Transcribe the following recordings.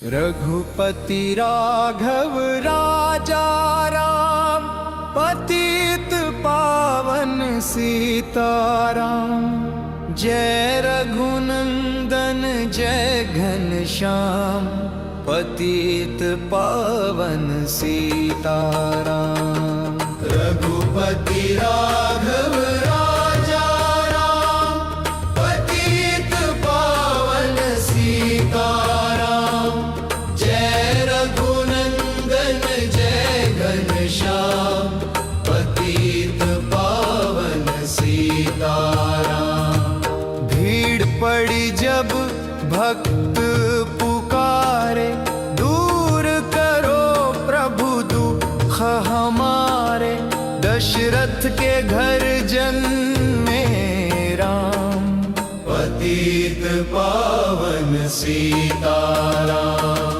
रघुपति राघव राजा राम, पतित पावन सीताराम। जय रघुनंदन जय घनश्याम, पतित पावन सीताराम। रघुपति राघव राजा राम, पतित पावन सीताराम। जय रघुनंदन जय घनश्याम, पतित पावन सीताराम। भीड़ पड़ी जब भक्त पुकारे, दूर करो प्रभु दुख हमारे। दशरथ के घर जन्मे राम, पतित पावन सीताराम।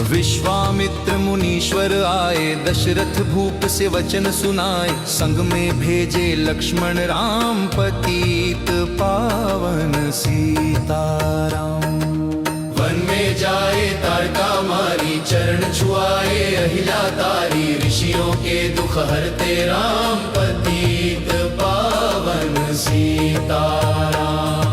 विश्वामित्र मुनीश्वर आए, दशरथ भूप से वचन सुनाए। संग में भेजे लक्ष्मण राम, पतित पावन सीताराम। वन में जाए ताड़का मारी, चरण छुआए अहिला तारी। ऋषियों के दुख हरते राम, पतित पावन सीताराम।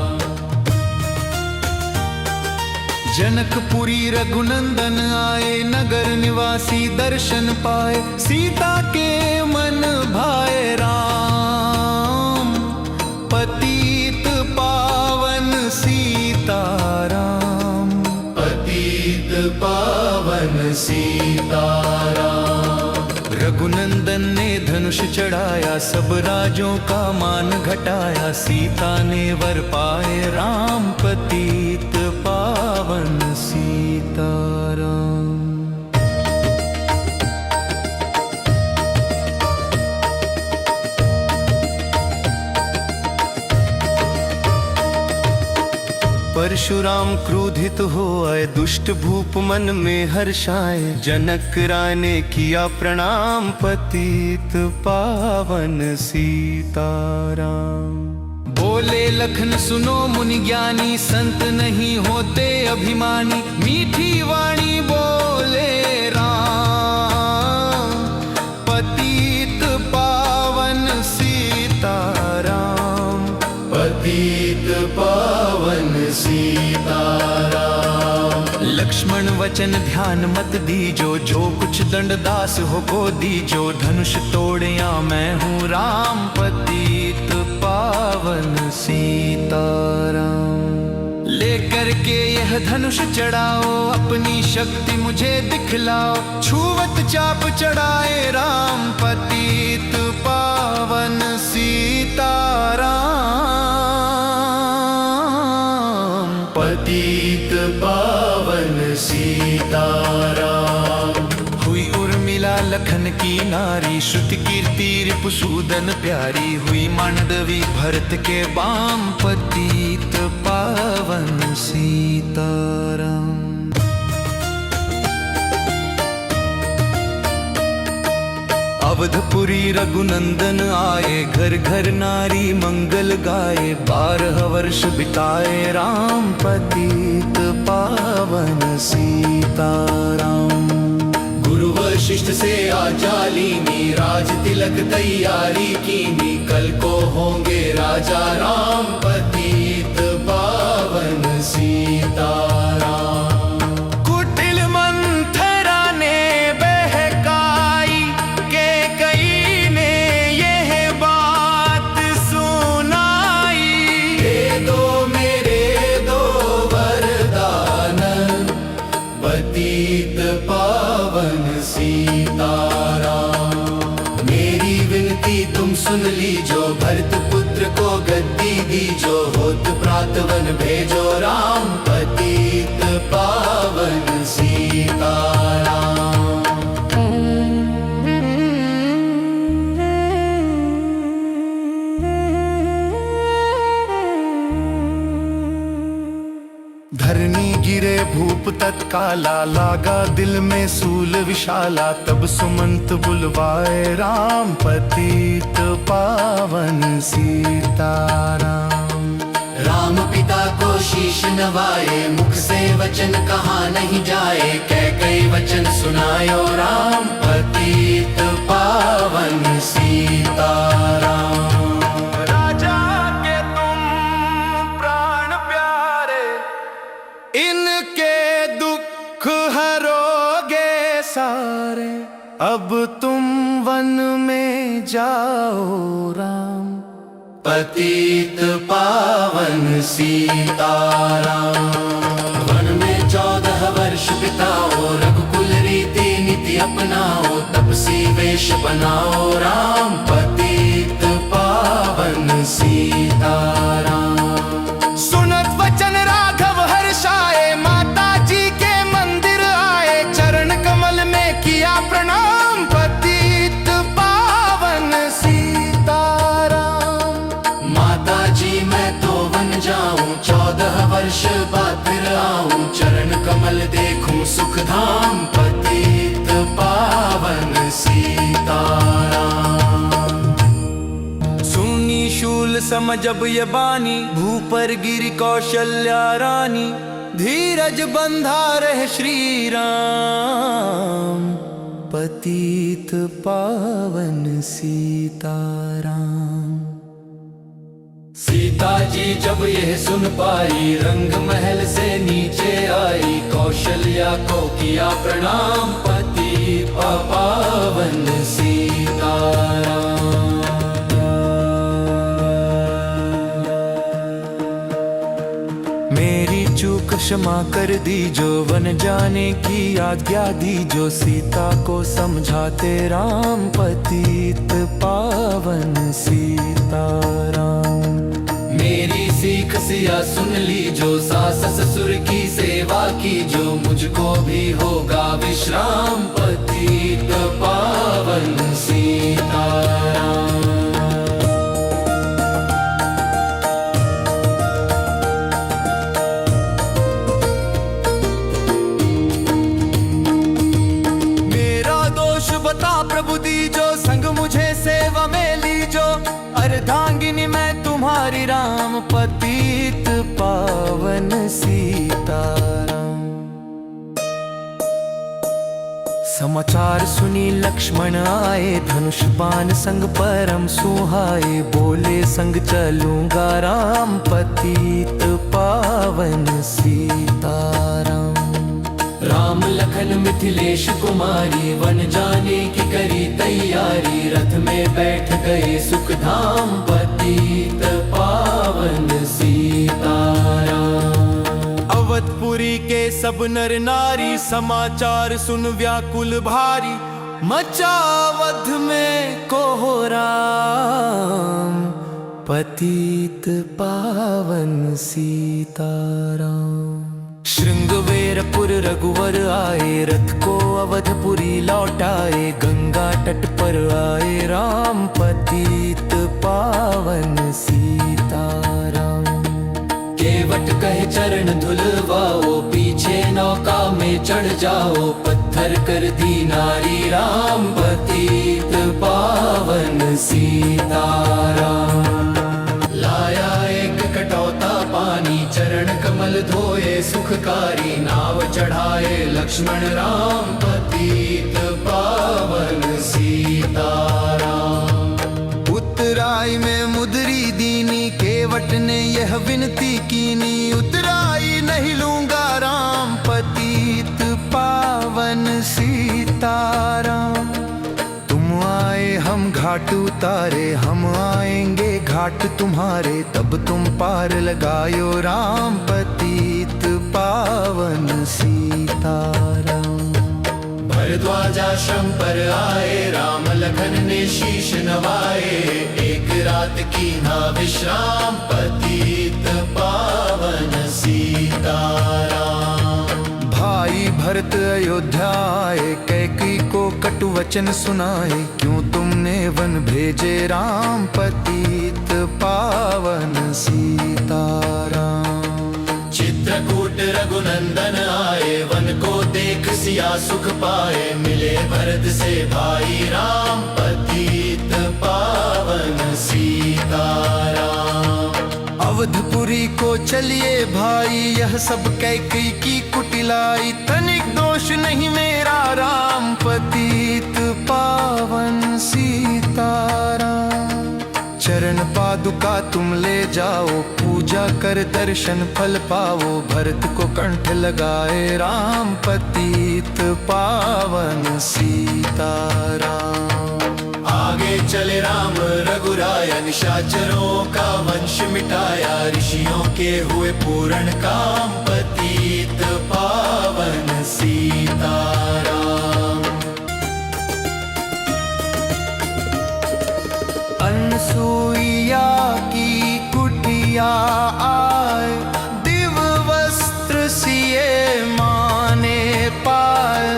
जनकपुरी रघुनंदन आए, नगर निवासी दर्शन पाए। सीता के मन भाए राम, पतित पावन सीताराम। पतित पावन सीताराम। रघुनंदन ने धनुष चढ़ाया, सब राजों का मान घटाया। सीता ने वर पाए राम, पतित पावन सीताराम। परशुराम क्रोधित हो आए, दुष्ट भूप मन में हर्षाए। जनक राय ने किया प्रणाम, पतित पावन सीताराम। बोले लखन सुनो मुनि ज्ञानी, संत नहीं होते अभिमानी। मीठी वाणी बोले राम, पतित पावन सीताराम। पतित पावन सीताराम। लक्ष्मण वचन ध्यान मत दीजो, जो कुछ दंड दास हो को दीजो। धनुष तोड़िया मैं हूँ राम, पतित पावन सीताराम। लेकर के यह धनुष चढ़ाओ, अपनी शक्ति मुझे दिखलाओ। छुवत चाप चढ़ाए राम, पतित पावन सीताराम। पतित पावन सीताराम। हुई उर्मिला लखन की नारी, श्रुति कीर्ति रिपुसूदन प्यारी। हुई मांडवी भरत के बाम, पतित पावन सीताराम। अवधपुरी रघुनंदन आए, घर घर नारी मंगल गाए। 12 वर्ष बिताए राम, पतित पावन सीताराम। गुरु वशिष्ठ से आज्ञा लीनी, राज तिलक तैयारी कीनी। कल को होंगे राजा राम, पतित पावन सीताराम। कुटिल मंथरा ने बहकाई, के कई ने यह बात सुनाई। दे दो मेरे दो वरदान, पतित पावन सीताराम। मेरी विनती तुम सुन लीजो, भरत पुत्र को गद्दी दीजो। होत प्रातवन भेजो राम, पतित पावन सीताराम। धरनी गिरे भूप तत्काला, लागा दिल में सूल विशाला। तब सुमंत बुलवाए राम, पतित पावन सीताराम। राम पिता को शीश नवाए, मुख से वचन कहा नहीं जाए। अब तुम वन में जाओ राम, पतित पावन सीताराम। वन में 14 वर्ष बिताओ, रघुकुल रीति नीति अपनाओ, तपसी वेश बनाओ राम, पतित पावन सीताराम। सुनत वचन राघव हर्षाए, माता जी के मंदिर आए, चरण कमल में किया प्रणाम, पतित पावन सीताराम। माता जी मैं तो वन जाऊं, 14 वर्ष बाद फिर आऊं, चरण कमल देखूं सुख धाम, पतित पावन सीताराम। सुनी शूल समझब ये बानी, भूपर गिरी कौशल्या रानी, धीरज बंधा रहे श्री राम, पतित पावन सीताराम। सीता जी जब यह सुन पाई, रंग महल से नीचे आई, कौशल्या को किया प्रणाम, पतित पावन सीताराम। मेरी चूक क्षमा कर दीजो, वन जाने की आज्ञा दीजो, सीता को समझाते राम, पतित पावन सीताराम। मेरी सीख सिया सुन लीजो, सास ससुर की सेवा कीजो, मुझको भी होगा विश्राम, पतित पावन सीताराम। बता प्रभु दीजो, संग मुझे सेवा में लीजो, अर्धांगिनी मैं तुम्हारी राम, पतित पावन सीताराम। समाचार सुनी लक्ष्मण आए, धनुष बाण संग परम सुहाए, बोले संग चलूंगा राम, पतित पावन सीताराम। राम लखन मिथिलेश कुमारी, वन जाने की करी तैयारी, रथ में बैठ गए सुख धाम, पतित पावन सीताराम। अवधपुरी के सब नर नारी, समाचार सुन व्याकुल भारी, मचा अवध में कोहराम, पतित पावन सीताराम। श्रृंगवेरपुर रघुवर आए, रथ को अवधपुरी लौटाए, गंगा तट पर आए राम, पतित पावन सीताराम। केवट कहे चरण धुलवाओ, पीछे नौका में चढ़ जाओ, पत्थर कर दी नारी राम, पतित पावन सीताराम। लाया एक कटौता पानी, चरण कमल धोए सुखकारी, नाव चढ़ाए लक्ष्मण राम, पतित पावन सीताराम। उत्तराई में मुद्री दीनी, केवट ने यह विनती कीनी, उत्तराई नहीं लूंगा राम, पतित पावन सीताराम। तुम आए हम घाट उतारे, हम आएंगे घाट तुम्हारे, तब तुम पार लगायो राम, पतित पावन सीताराम। भरद्वाजाश्रम पर आए, राम लखन ने शीश नवाए, एक रात की ना विश्राम, पतित पावन सीताराम। भाई भरत अयोध्या आए, कैकेयी को कटु वचन सुनाए, क्यों तुमने वन भेजे राम, पतित पावन सीताराम। चित्रकूट रघुनंदन आए, वन को देख सिया सुख पाए, मिले भरत से भाई राम, पतित पावन सीताराम। अवधपुरी को चलिए भाई, यह सब कैकेयी की कुटिलाई, तनिक दोष नहीं मेरा राम, पतित पावन सीताराम। चरण पादुका तुम ले जाओ, पूजा कर दर्शन फल पाओ। भरत को कंठ लगाए राम, पतित पावन सीताराम। आगे चले राम रघुराया, निशाचरों का वंश मिटाया। ऋषियों के हुए पूर्ण काम, पतित पावन सीताराम। अनसुईया की कुटिया आए, दिव्य वस्त्र सिए माने पाए।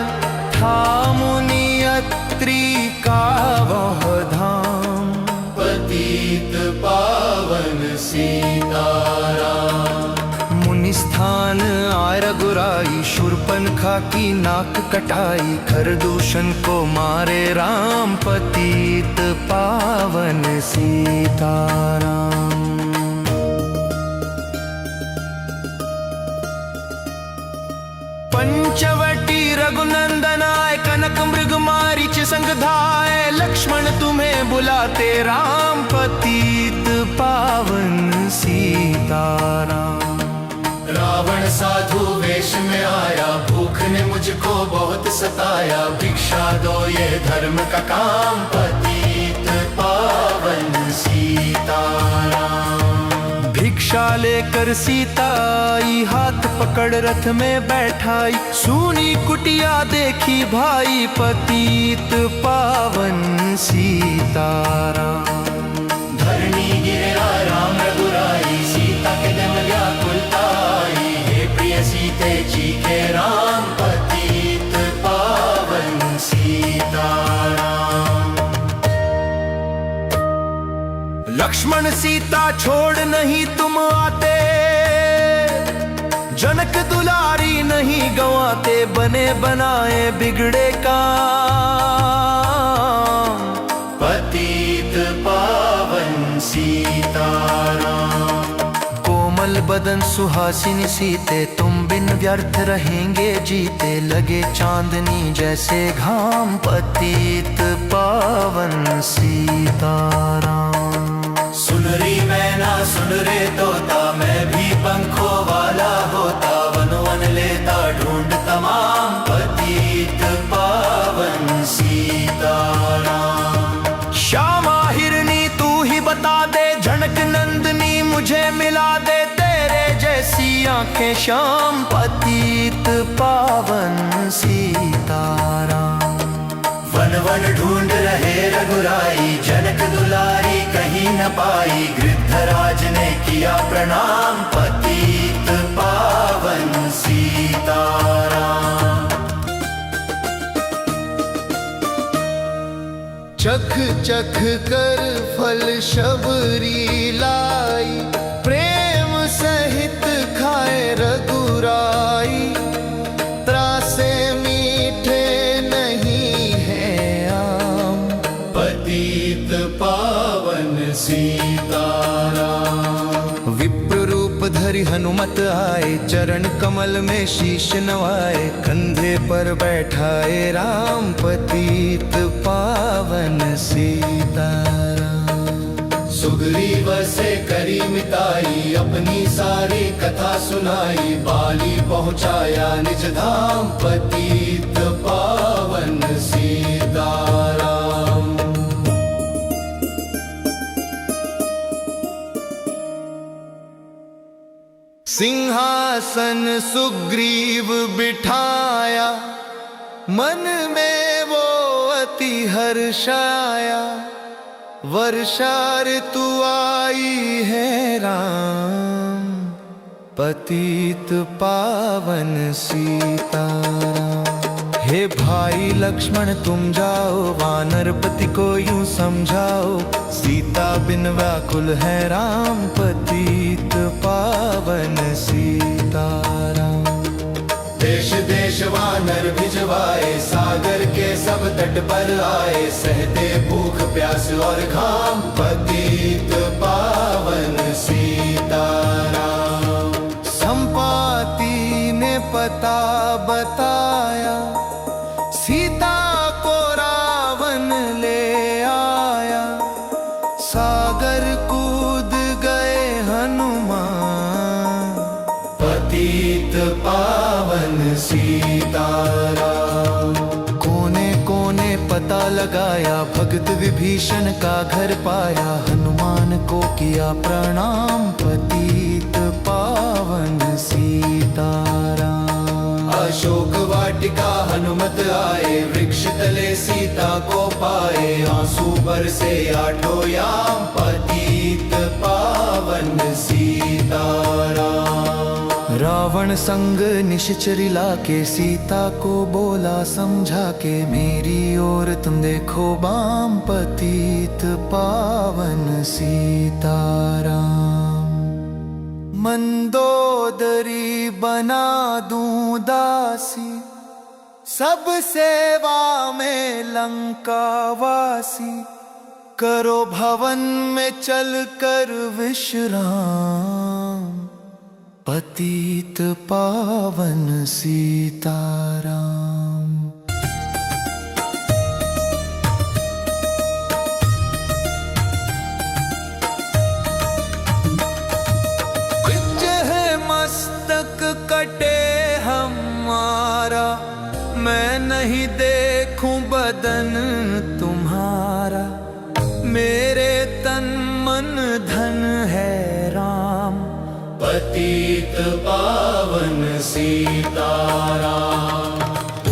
था मुनि अत्रि का वह धाम, पतित पावन सीताराम। मुनि स्थान आय रघुराई, शूर्पणखा की नाक कटाई। खरदूषण को मारे राम, पतित पावन सीताराम। पंचवटी रघुनंदनाय, कनक मृग मारीच संग धाय। लक्ष्मण तुम्हें बुलाते राम, पतित पावन सीताराम। रावण साधु वेश में आया, भूख ने मुझको बहुत सताया। भिक्षा दो ये धर्म का काम, पतित पावन सीताराम। भिक्षा लेकर सीता आई, हाथ पकड़ रथ में बैठाई। सुनी कुटिया देखी भाई, पतित पावन सीताराम। धरणी गिरा राम रघुराई, सीता के जन व्याकुलता आई। हे प्रिय सीते जी के राम, पतित पावन सीताराम। लक्ष्मण सीता छोड़ नहीं तुम आते, जनक दुलारी नहीं गंवाते। बने बनाए बिगड़े काम, पतित पावन सीताराम। कोमल बदन सुहासिनी सीते, तुम बिन व्यर्थ रहेंगे जीते। लगे चांदनी जैसे घाम, पतित पावन सीताराम। सुनरी मैना सुन रे तोता, मैं भी पंखों वाला होता। वन वन लेता ढूंढ तमाम, पतित पावन सीताराम। श्यामा हिरनी तू ही बता दे, झनक नंदनी मुझे मिला दे। तेरे जैसी आंखें श्याम, पतित पावन सीताराम। वन वन ढूंढ रहे रघुराई, जनक दुलारी कहीं न पाई। गृद्धराज ने किया प्रणाम, पतित पावन सीताराम। चख चख कर फल शबरी लाई, प्रेम सहित खाए रघुराई। त्रासे मीठे नहीं है आम, पतित पावन सीताराम। विप्र रूप धरि हनुमत आए, चरण कमल में शीश नवाए। कंधे पर बैठाए राम, पतित पावन सीताराम। सुग्रीव से करी मिताई, अपनी सारी कथा सुनाई। बाली पहुँचाया निज धाम, पतित पावन सीताराम। सिंहासन सुग्रीव बिठाया, मन में वो अति हर्षाया। वर्षा ऋतु आई है राम, पतित पावन सीताराम। हे भाई लक्ष्मण तुम जाओ, वानरपति को यूं समझाओ। सीता बिन व्याकुल है राम, पतित पावन सीताराम। देश देश वानर भिजवाए, सागर के सब तट पर आए। सहते भूख प्यास और घाम, पतित पावन सीताराम। संपाति ने पता बताया, सीता को रावण ले आया। सागर सीताराम। कोने कोने पता लगाया, भगत विभीषण का घर पाया, हनुमान को किया प्रणाम, पतित पावन सीताराम। अशोक वाटिका हनुमत आए, वृक्ष तले सीता को पाए, आंसू बरसे आठों याम, पतित पावन सीताराम। रावण संग निश्चर लाके सीता को बोला समझा के, मेरी ओर तुम देखो बाम, पतित पावन सीताराम। मंदोदरी बना दूं दासी, सब सेवा में लंकावासी, करो भवन में चल कर विश्राम, पतित पावन सीताराम। जय मस्तक कटे हमारा, मैं नहीं देखूं बदन तुम्हारा, मेरे तन मन धन है राम, पतित पावन सीताराम।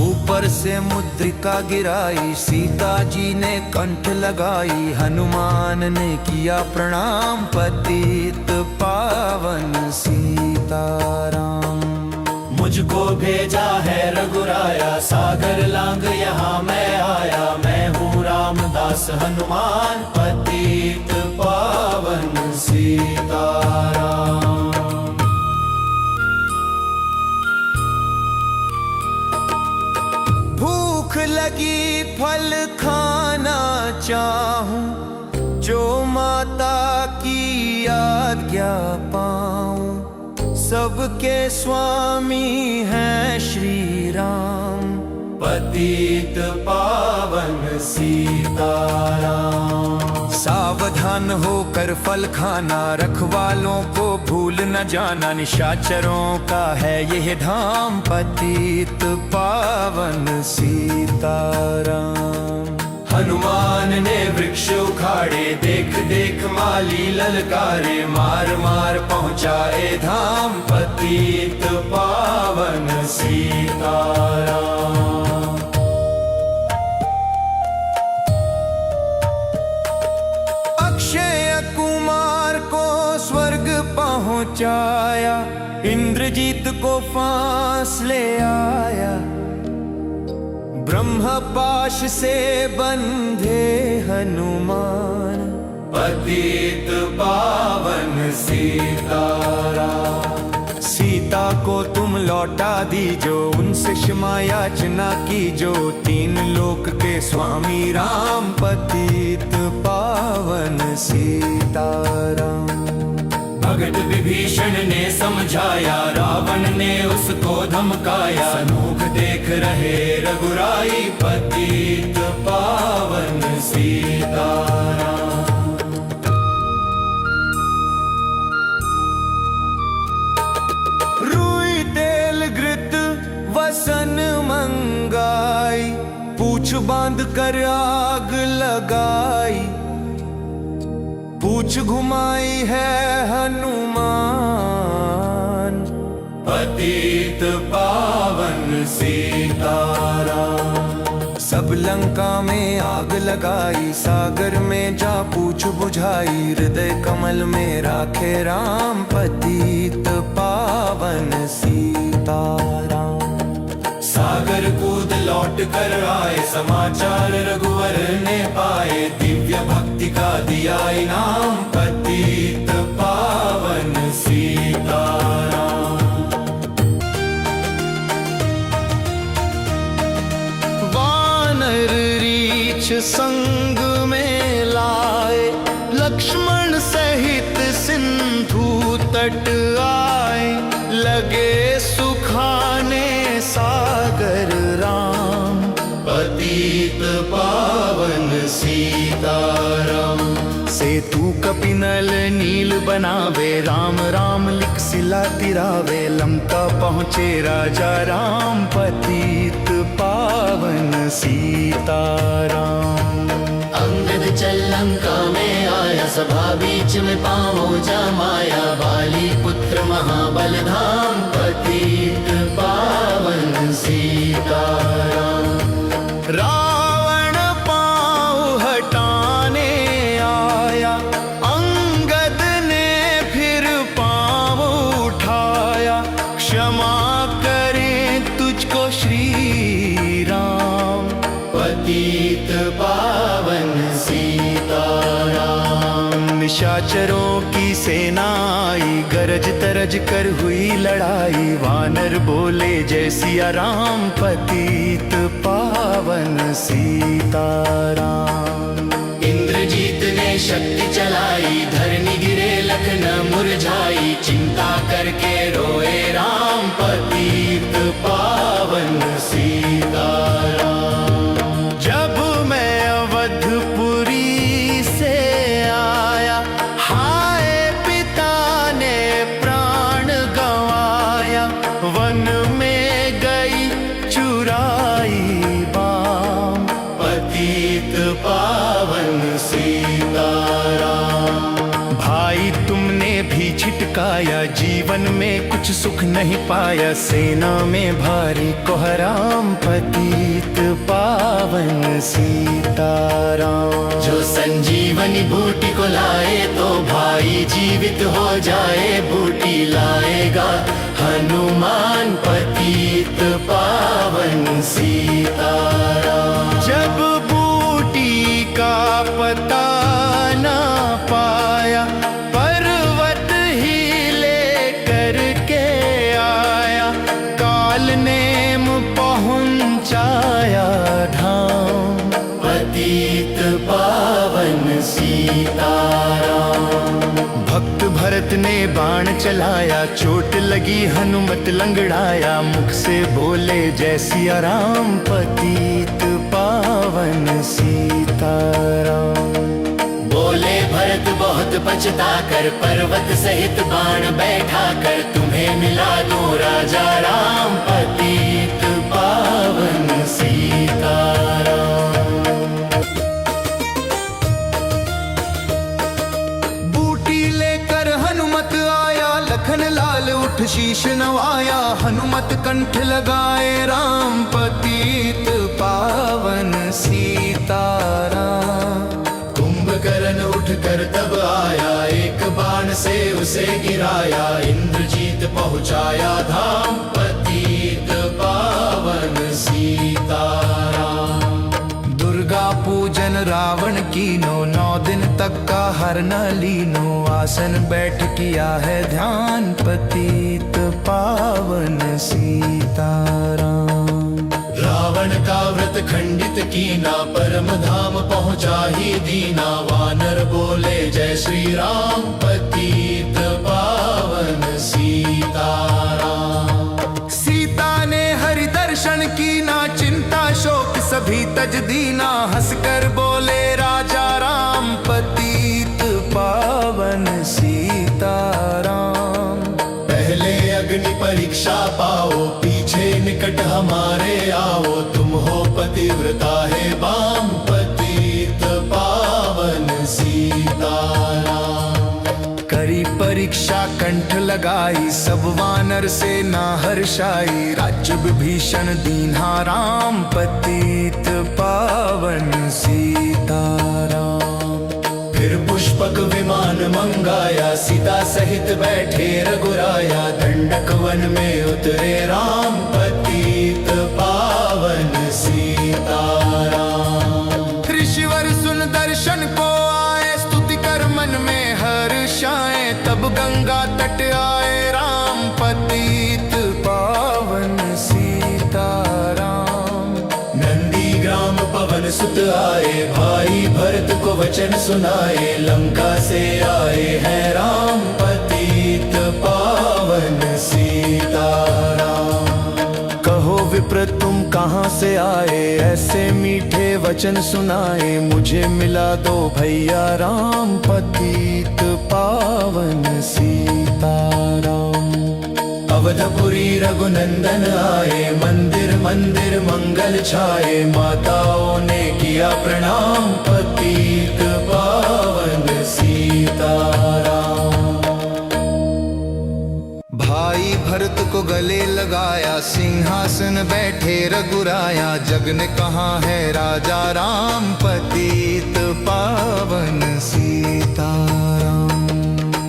ऊपर से मुद्रिका गिराई, सीता जी ने कंठ लगाई, हनुमान ने किया प्रणाम, पतित पावन सीताराम। मुझको भेजा है रघुराया, सागर लांग यहाँ मैं आया, मैं हूँ रामदास हनुमान, पतित पावन सीताराम। भूख लगी फल खाना चाहूं, जो माता की आज्ञा पाऊं, सबके स्वामी हैं श्री राम, पतित पावन सीताराम। सावधान होकर फल खाना, रखवालों को भूल न जाना, निशाचरों का है यह धाम, पतित पावन सीताराम। हनुमान ने वृक्ष उखाड़े, देख देख माली ललकारे, मार मार पहुँचाए धाम, पतित पावन सीताराम। अक्षय कुमार को स्वर्ग पहुँचाया, इंद्रजीत को फांस ले आया, ब्रह्म पाश से बंधे हनुमान, पतित पावन सीताराम। सीता को तुम लौटा दीजो, उनसे क्षमा याचना कीजो, तीन लोक के स्वामी राम, पतित पावन सीताराम। भगत विभीषण ने समझाया, रावण ने उसको धमकाया, सनूख देख रहे रघुराई, पतित पावन सीताराम। रुई तेल घृत वसन मंगाई, पूछ बांध कर आग लगाई, पूछ घुमाई है हनुमान, पतित पावन सीताराम। सब लंका में आग लगाई, सागर में जा पूछ बुझाई, हृदय कमल में राखे राम, पतित पावन सीताराम। सागर कूद लौट कर आए, समाचार रघुवर ने पाए, दिव्य भक्ति का दिया इनाम, पतित पावन सीताराम। वानर रीछ संग में लाए, लक्ष्मण सहित सिंधु तट आए, लगे सुखाने सागर राम, पतित पावन सीताराम। सेतु कपिनल नील बनावे, राम राम लिख सिला तिरावे, लंका पहुँचे राजा राम, पतित पावन सीताराम। अंगद चल लंका में आया, सभा बीच में पाँवों जमाया, बाली पुत्र महाबल धाम, पतित पावन सीताराम। रावण पाँव हटाने आया, अंगद ने फिर पाँव उठाया, क्षमा करें तुझको श्री राम, पतित पावन सीताराम। निशाचरों की सेना आई, गरज तरज कर हुई लड़ाई, वानर बोले जय सिया राम, पतित पावन सीताराम। इंद्रजीत ने शक्ति चलाई, धरनी गिरे लखन मुरझाई, चिंता करके रोए राम, पतित पावन सीताराम। जब मैं अवधपुरी से आया, हाय पिता ने प्राण गंवाया, वन में गई चुराई बाम, पतित पावन सीताराम। भाई तुमने भी छिटकाया, जीवन में कुछ सुख नहीं पाया, सेना में भारी कोहराम, पतित पावन सीताराम। जो संजीवनी बूटी को लाए, तो भाई जीवित हो जाए, बूटी लाएगा हनुमान, पतित पावन सीताराम। जब बूटी का पता ना पाया, पर्वत ही लेकर के आया, काल नेम पहुंचाया धाम, पतित पावन सीताराम। भक्त भरत ने बाण चलाया, चोट लगी हनुमत लंगड़ाया, मुख से बोले जय सिया राम, पतित पावन सीताराम। बोले भरत बहुत पछता कर, पर्वत सहित बाण बैठा कर, तुम्हें मिला दूं राजा राम, पतित पावन सीताराम। बूटी लेकर हनुमत आया, लखन लाल उठ शीश नवाया, हनुमत कंठ लगाए राम, पतित पावन सीताराम। कुंभकर्ण उठ कर तब आया, एक बाण से उसे गिराया, इंद्रजीत पहुंचाया धाम, पतित पावन सीताराम। दुर्गा पूजन रावण कीनो, 9 दिन तक का हर न लीनो, आसन बैठ किया है ध्यान, पतित पावन सीताराम। रावण का व्रत खंडित कीना, परम धाम पहुंचा ही दीना, वानर बोले जय श्री राम, पतित पावन सीताराम। सीता ने हरि दर्शन कीना, चिंता शोक सभी तज दीना, हंसकर बोले राजा राम, पतित पावन सीताराम। पहले अग्नि परीक्षा पाओ, पीछे निकट हमारे आओ, तुम हो पतिव्रता है बाम, पतित पावन सीताराम। करी परीक्षा कंठ लगाई, सब वानर से ना हर्षाई, राज्य विभीषण दीन्हा राम, पतित पावन सीताराम। फिर पुष्पक विमान मंगाया, सीता सहित बैठे रघुराया, दंडक वन में उतरे राम, पतित पावन सीताराम। ऋषिवर सुन दर्शन को आए, स्तुति कर मन में हर्षाए, तब गंगा तट आए राम, पतित पावन सीताराम। नंदी ग्राम पवन सुत आए, भाई भरत को वचन सुनाए, लंका से आए हैं राम, पतित पावन सीताराम। कहो विप्र तुम कहाँ से आए, ऐसे मीठे वचन सुनाए, मुझे मिला दो भैया राम, पतित पावन सीताराम। अवधपुरी रघुनंदन आए, मंदिर मंदिर मंगल छाए, माताओं ने किया प्रणाम, पतित पावन सीताराम। भाई भरत को गले लगाया, सिंहासन बैठे रघुराया, जग ने कहा है राजा राम, पतित पावन सीताराम।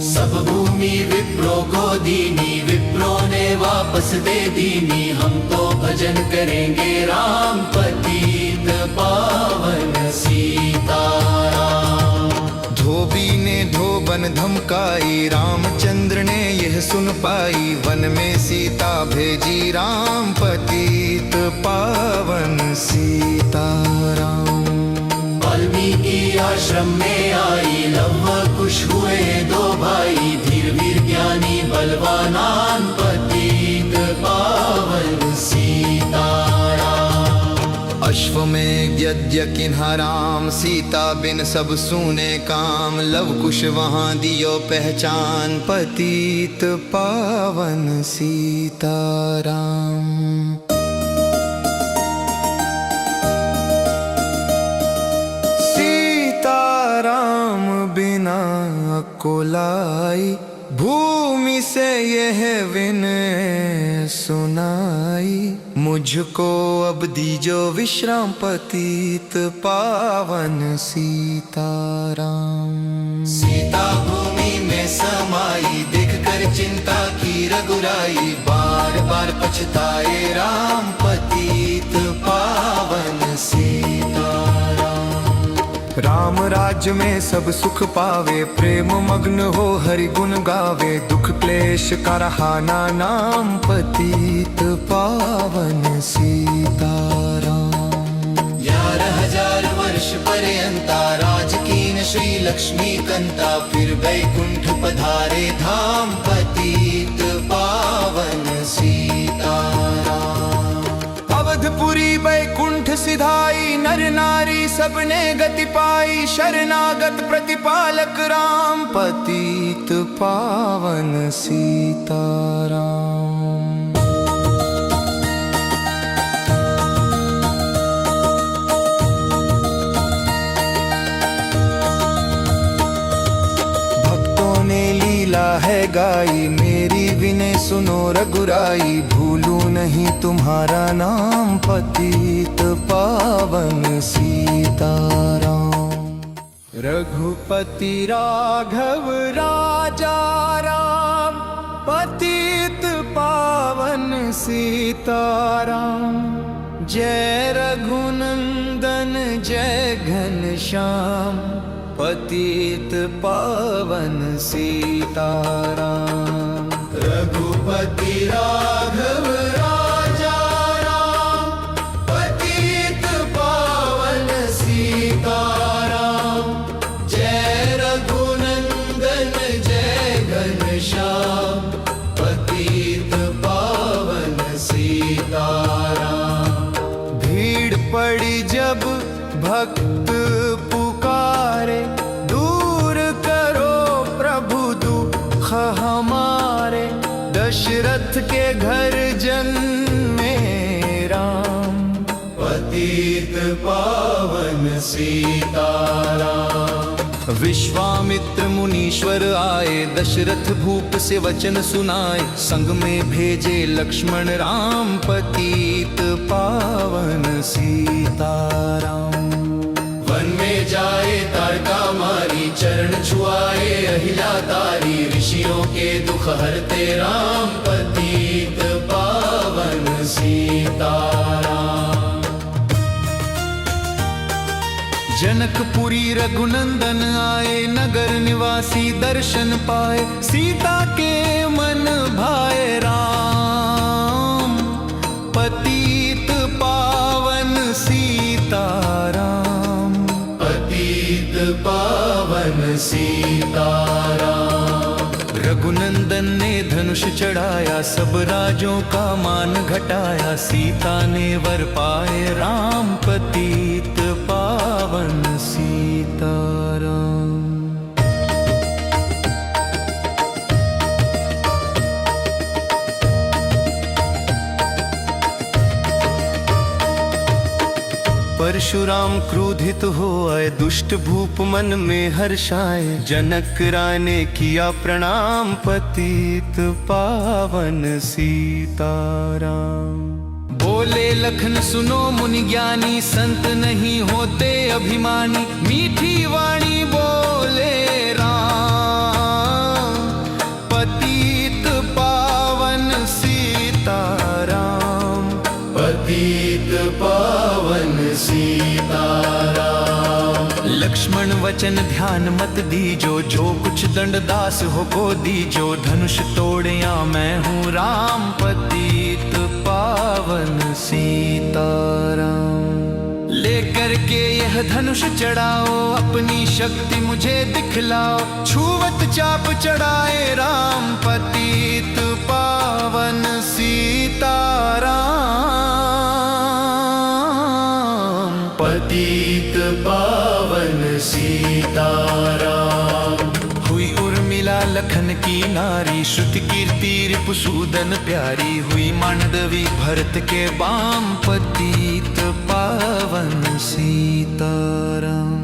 सब भूमि विप्रो को दीनी, विप्रो ने वापस दे दीनी, हम तो भजन करेंगे राम, पतित पावन सीताराम। धोबी ने धोबन धमकाई, रामचंद्र ने यह सुन पाई, वन में सीता भेजी राम, पतित पावन सीताराम। वाल्मीकि आश्रम में आई, लव कुश हुए दो भाई, धीर वीर ज्ञानी बलवानान, पतित पावन सीताराम। अश्वमेध यज्ञ किन्हा राम, सीता बिन सब सूने काम, लव कुश वहाँ दियो पहचान, पतित पावन सीताराम। राम बिना कोलाई, भूमि से यह विनय सुनाई, मुझको अब दीजो विश्राम, पतित पावन सीताराम। सीता भूमि में समाई, देख कर चिंता की रघुराई, बार बार पछताए राम, पतित पावन सीताराम। राम राज्य में सब सुख पावे, प्रेम मग्न हो हरि गुण गावे, दुख क्लेश का रहा ना नाम, पतित पावन सीताराम। 11,000 वर्ष पर्यंता, राज कीन श्री लक्ष्मी कंता, फिर वैकुंठ पधारे धाम, पतित पावन सीताराम। अवधपुरी वैकुंठ सिधाई, नर नारी सबने गति पाई, शरणागत प्रतिपालक राम, पतित पावन सीताराम। भक्तों ने लीला है गाई, मेरी विनय सुनो रघुराई, भूलू नहीं तुम्हारा नाम, पतित पावन सीताराम। रघुपति राघव राजा राम, पतित पावन सीताराम। जय रघुनंदन जय घनश्याम, पतित पावन सीताराम। रघुपति राघव राजा राम, पतित पावन सीताराम। जय रघुनंदन जय घनश्याम, पतित पावन सीताराम। भीड़ पड़ी जब भक्त पुकारे, दूर करो प्रभु दुख हमारे, दशरथ के घर जन्मे राम, पतित पावन सीताराम। विश्वामित्र मुनीश्वर आए, दशरथ भूप से वचन सुनाए, संग में भेजे लक्ष्मण राम, पतित पावन सीताराम। वन में जाए तारका मारी, चरण छुआए अहिला तारी, ऋषियों के दुख हरते राम, पतित पावन सीताराम। जनकपुरी रघुनंदन आए, नगर निवासी दर्शन पाए, सीता के मन भाए राम, पतित पावन सीताराम। पतित पावन सीताराम। रघुनंदन ने धनुष धनुष चढ़ाया, सब राजों का मान घटाया, सीता ने वर पाए राम, पतित पावन सीताराम। परशुराम क्रोधित हो आए, दुष्ट भूप मन में हर्षाए, जनक राय ने किया प्रणाम, पतित पावन सीताराम। बोले लखन सुनो मुनि ज्ञानी, संत नहीं होते अभिमानी, मीठी वाणी बोले राम, पतित पावन सीताराम, पतित पावन सीताराम। लक्ष्मण वचन ध्यान मत दीजो, जो कुछ दंड दास हो को दीजो, धनुष तोड़िया मैं हूँ राम, पतित पावन सीताराम। लेकर के यह धनुष चढ़ाओ, अपनी शक्ति मुझे दिखलाओ, छुवत चाप चढ़ाए राम, पतित पावन सीताराम, पतित पावन सीताराम। हुई उर्मिला लखन की नारी, श्रुति कीर्ति रिपुसूदन प्यारी, हुई मांडवी भरत के बाम, पतित पावन सीताराम।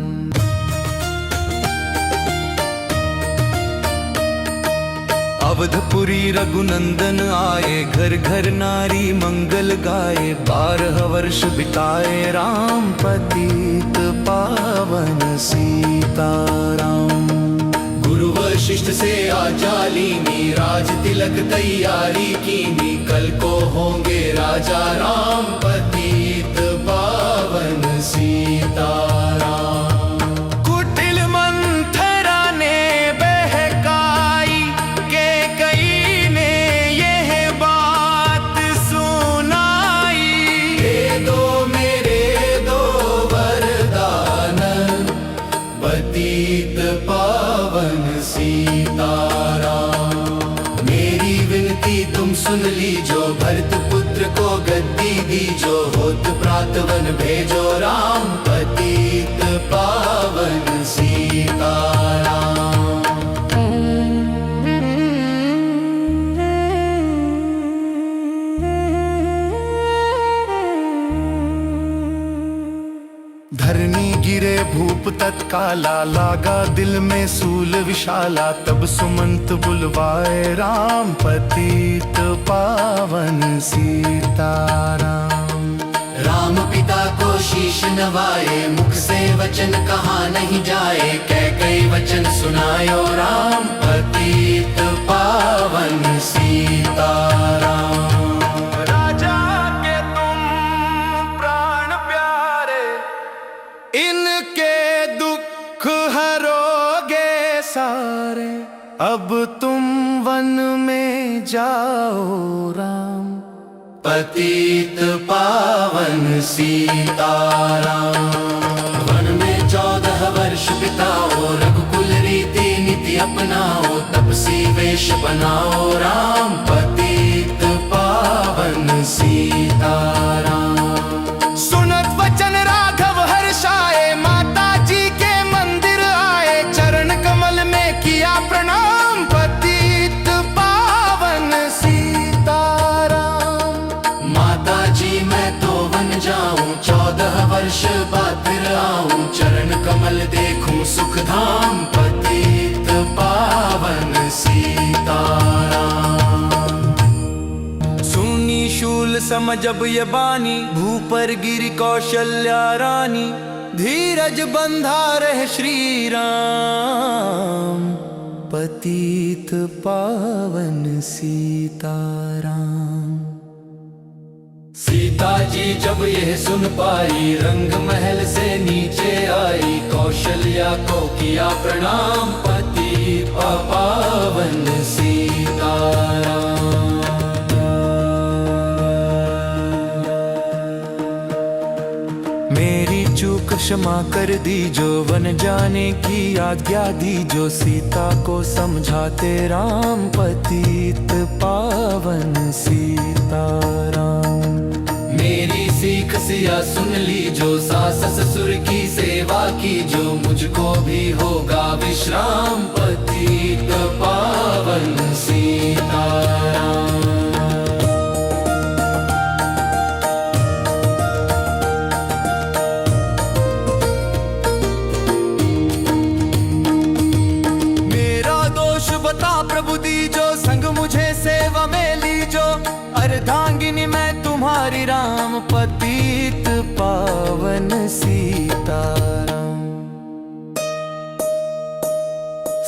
अवधपुरी रघुनंदन आए, घर घर नारी मंगल गाए, 12 वर्ष बिताए राम, पतित पावन सीताराम। गुरु वशिष्ठ से आज्ञा लीनी, राज तिलक तैयारी कीनी, कल को होंगे राजा राम, पतित पावन सीताराम। कुटिल मंथरा ने बहकाई, कैकेयी ने यह बात सुनाई, दे दो मेरे दो वरदान, पतित पावन सीताराम। मेरी विनती तुम सुन लीजो, भरत पुत्र को गद्दी दीजो, होत प्रातवन भेजो राम, पतित पावन सीताराम। धरनी गिरे भूप तत्काला, लागा दिल में सूल विशाला, तब सुमंत बुलवाए राम, पतित पावन सीताराम। राम पिता को शीश नवाए, मुख से वचन कहा नहीं जाए, कैकेयी वचन सुनायो राम, पतित पावन सीताराम। राजा के तुम प्राण प्यारे, इनके दुख हरोगे सारे, अब तुम वन में जाओ राम, पतित पावन सीताराम। वन में 14 वर्ष बिताओ, रघुकुल रीति नीति अपनाओ, तपसी वेश बनाओ राम, पतित पावन सीताराम। सुनत वचन राघव हर्षाए, माता जी के मंदिर आए, चरण कमल में किया प्रणाम, पतित पावन सीताराम। माता जी मैं तो वन जाऊं, 14 वर्ष बाद फिर आऊं, चरण कमल देखूं सुख धाम, पतित पावन सीताराम। सुनी शूल समझब ये बानी, भूपर गिरी कौशल्या रानी, धीरज बंधा रहे श्री राम, पतित पावन सीताराम। सीता जी जब यह सुन पाई, रंग महल से नीचे आई, कौशल्या को किया प्रणाम, पतित पावन सीताराम। मेरी चूक क्षमा कर दीजो, वन जाने की आज्ञा दीजो, सीता को समझाते राम पतित पावन सीताराम। मेरी सीख सिया सुन लीजो, सास ससुर की सेवा कीजो, मुझको भी होगा विश्राम पतित पावन सीताराम। बता प्रभु दीजो, संग मुझे सेवा में लीजो, अर्धांगिनी मैं तुम्हारी राम पतित पावन सीताराम।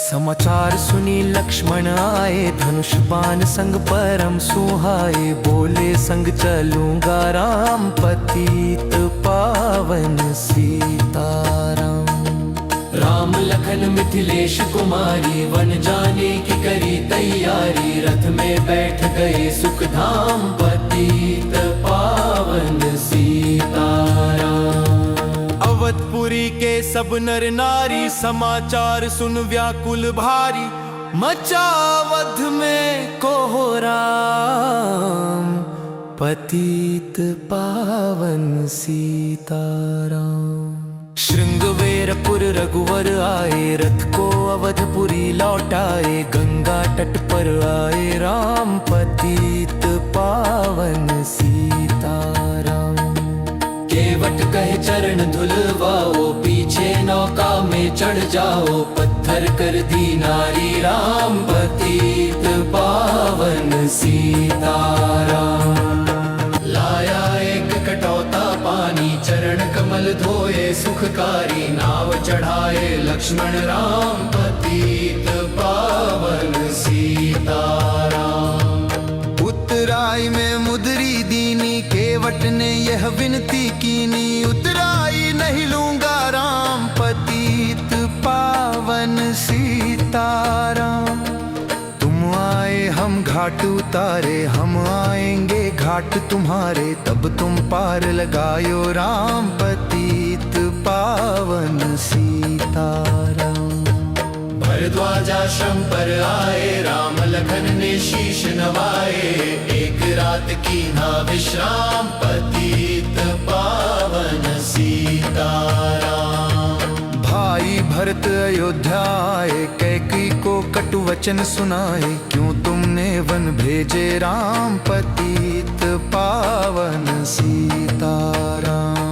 समाचार सुनी लक्ष्मण आए, धनुष बाण संग परम सुहाए, बोले संग चलूंगा राम पतित पावन सीताराम। राम लखन मिथिलेश कुमारी, वन जाने की करी तैयारी, रथ में बैठ गए सुख धाम पतित पावन सीताराम। अवधपुरी के सब नर नारी, समाचार सुन व्याकुल भारी, मचा अवध में कोहराम पतित पावन सीताराम। श्रृंगवेरपुर रघुवर आए, रथ को अवधपुरी लौटाए, गंगा तट पर आए राम पतित पावन सीताराम। केवट कहे चरण धुलवाओ, पीछे नौका में चढ़ जाओ, पत्थर कर दी नारी राम पतित पावन सीताराम। लाया एक कटौता पानी, चरण कमल धोए सुखकारी, नाव चढ़ाए लक्ष्मण राम पतित पावन सीताराम। उतराई में मुद्री दीनी, केवट ने यह विनती कीनी, उतराई नहीं लूंगा राम पतित पावन सीताराम। तुम आए हम घाट उतारे, हम आएंगे घाट तुम्हारे, तब तुम पार लगायो राम पतित पावन सीताराम। भरद्वाजाश्रम पर आए, राम लखन ने शीश नवाए, एक रात की ना विश्राम पतित पावन सीताराम। भाई भरत अयोध्या आए, कैकेयी को कटु वचन सुनाए, क्यों तुमने वन भेजे राम पतित पावन सीताराम।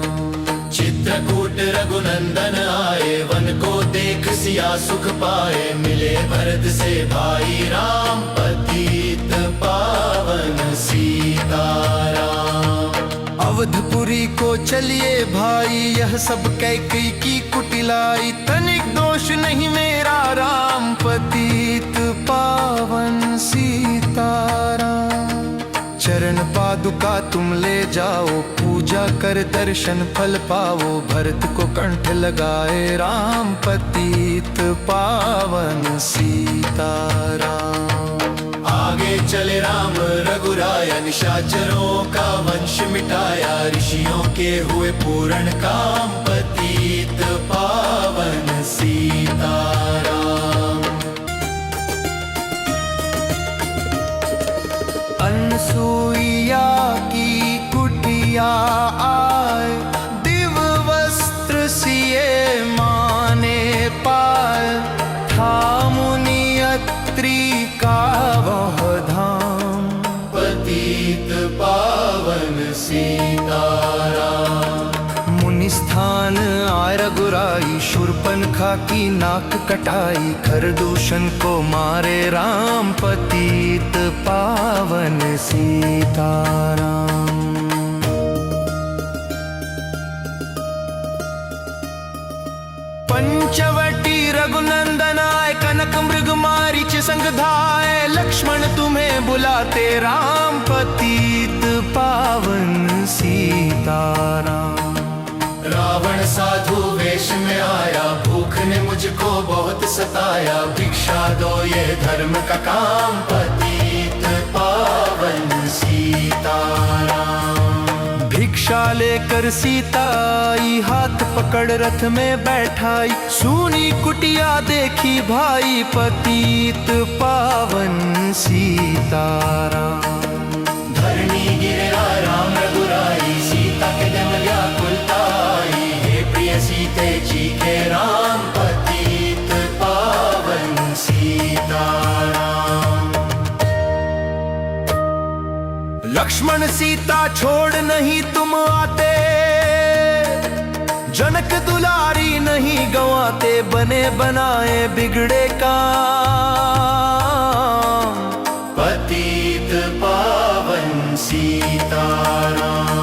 चित्रकूट रघुनंदन आए, वन को देख सिया सुख पाए, मिले भरत से भाई राम पतित पावन सीताराम। अवधपुरी को चलिए भाई, यह सब कैकेयी की कुटिलाई, तनिक दोष नहीं मेरा राम पतित पावन सीताराम। चरण पादुका तुम ले जाओ, पूजा कर दर्शन फल पाओ, भरत को कंठ लगाए राम पतित पावन सीताराम। आगे चले राम रघुराया, निशाचरों का वंश मिटाया, ऋषियों के हुए पूर्ण काम पतित पावन सीताराम। अनसुईया की कुटिया आए, दिव्य वस्त्र सिए माने पाए, था मुनि अत्रि का वह धाम पतित पावन सीताराम। मुनि स्थान आय रघुराई, शूर्पणखा की नाक कटाई, खरदूषण को मारे राम पतित पावन सीताराम। पंचवटी रघुनंदन आए, कनक मृग मारीच संग धाए, लक्ष्मण तुम्हें बुलाते राम पतित पावन सीताराम। रावण साधु वेश में आया, भूख ने मुझको बहुत सताया, भिक्षा दो ये धर्म का काम पतित पावन सीताराम। भिक्षा रक्षा लेकर सीता आई, हाथ पकड़ रथ में बैठाई। सुनी कुटिया देखी भाई, पतित पावन सीताराम। धरणी गिरा राम रघुराई, सीता के जन व्याकुलता आई। हे प्रिय सीते चीखे राम, पतित पावन सीताराम। लक्ष्मण सीता छोड़ नहीं तुम आते, जनक दुलारी नहीं गंवाते। बने बनाए बिगड़े काम, पतित पावन सीताराम।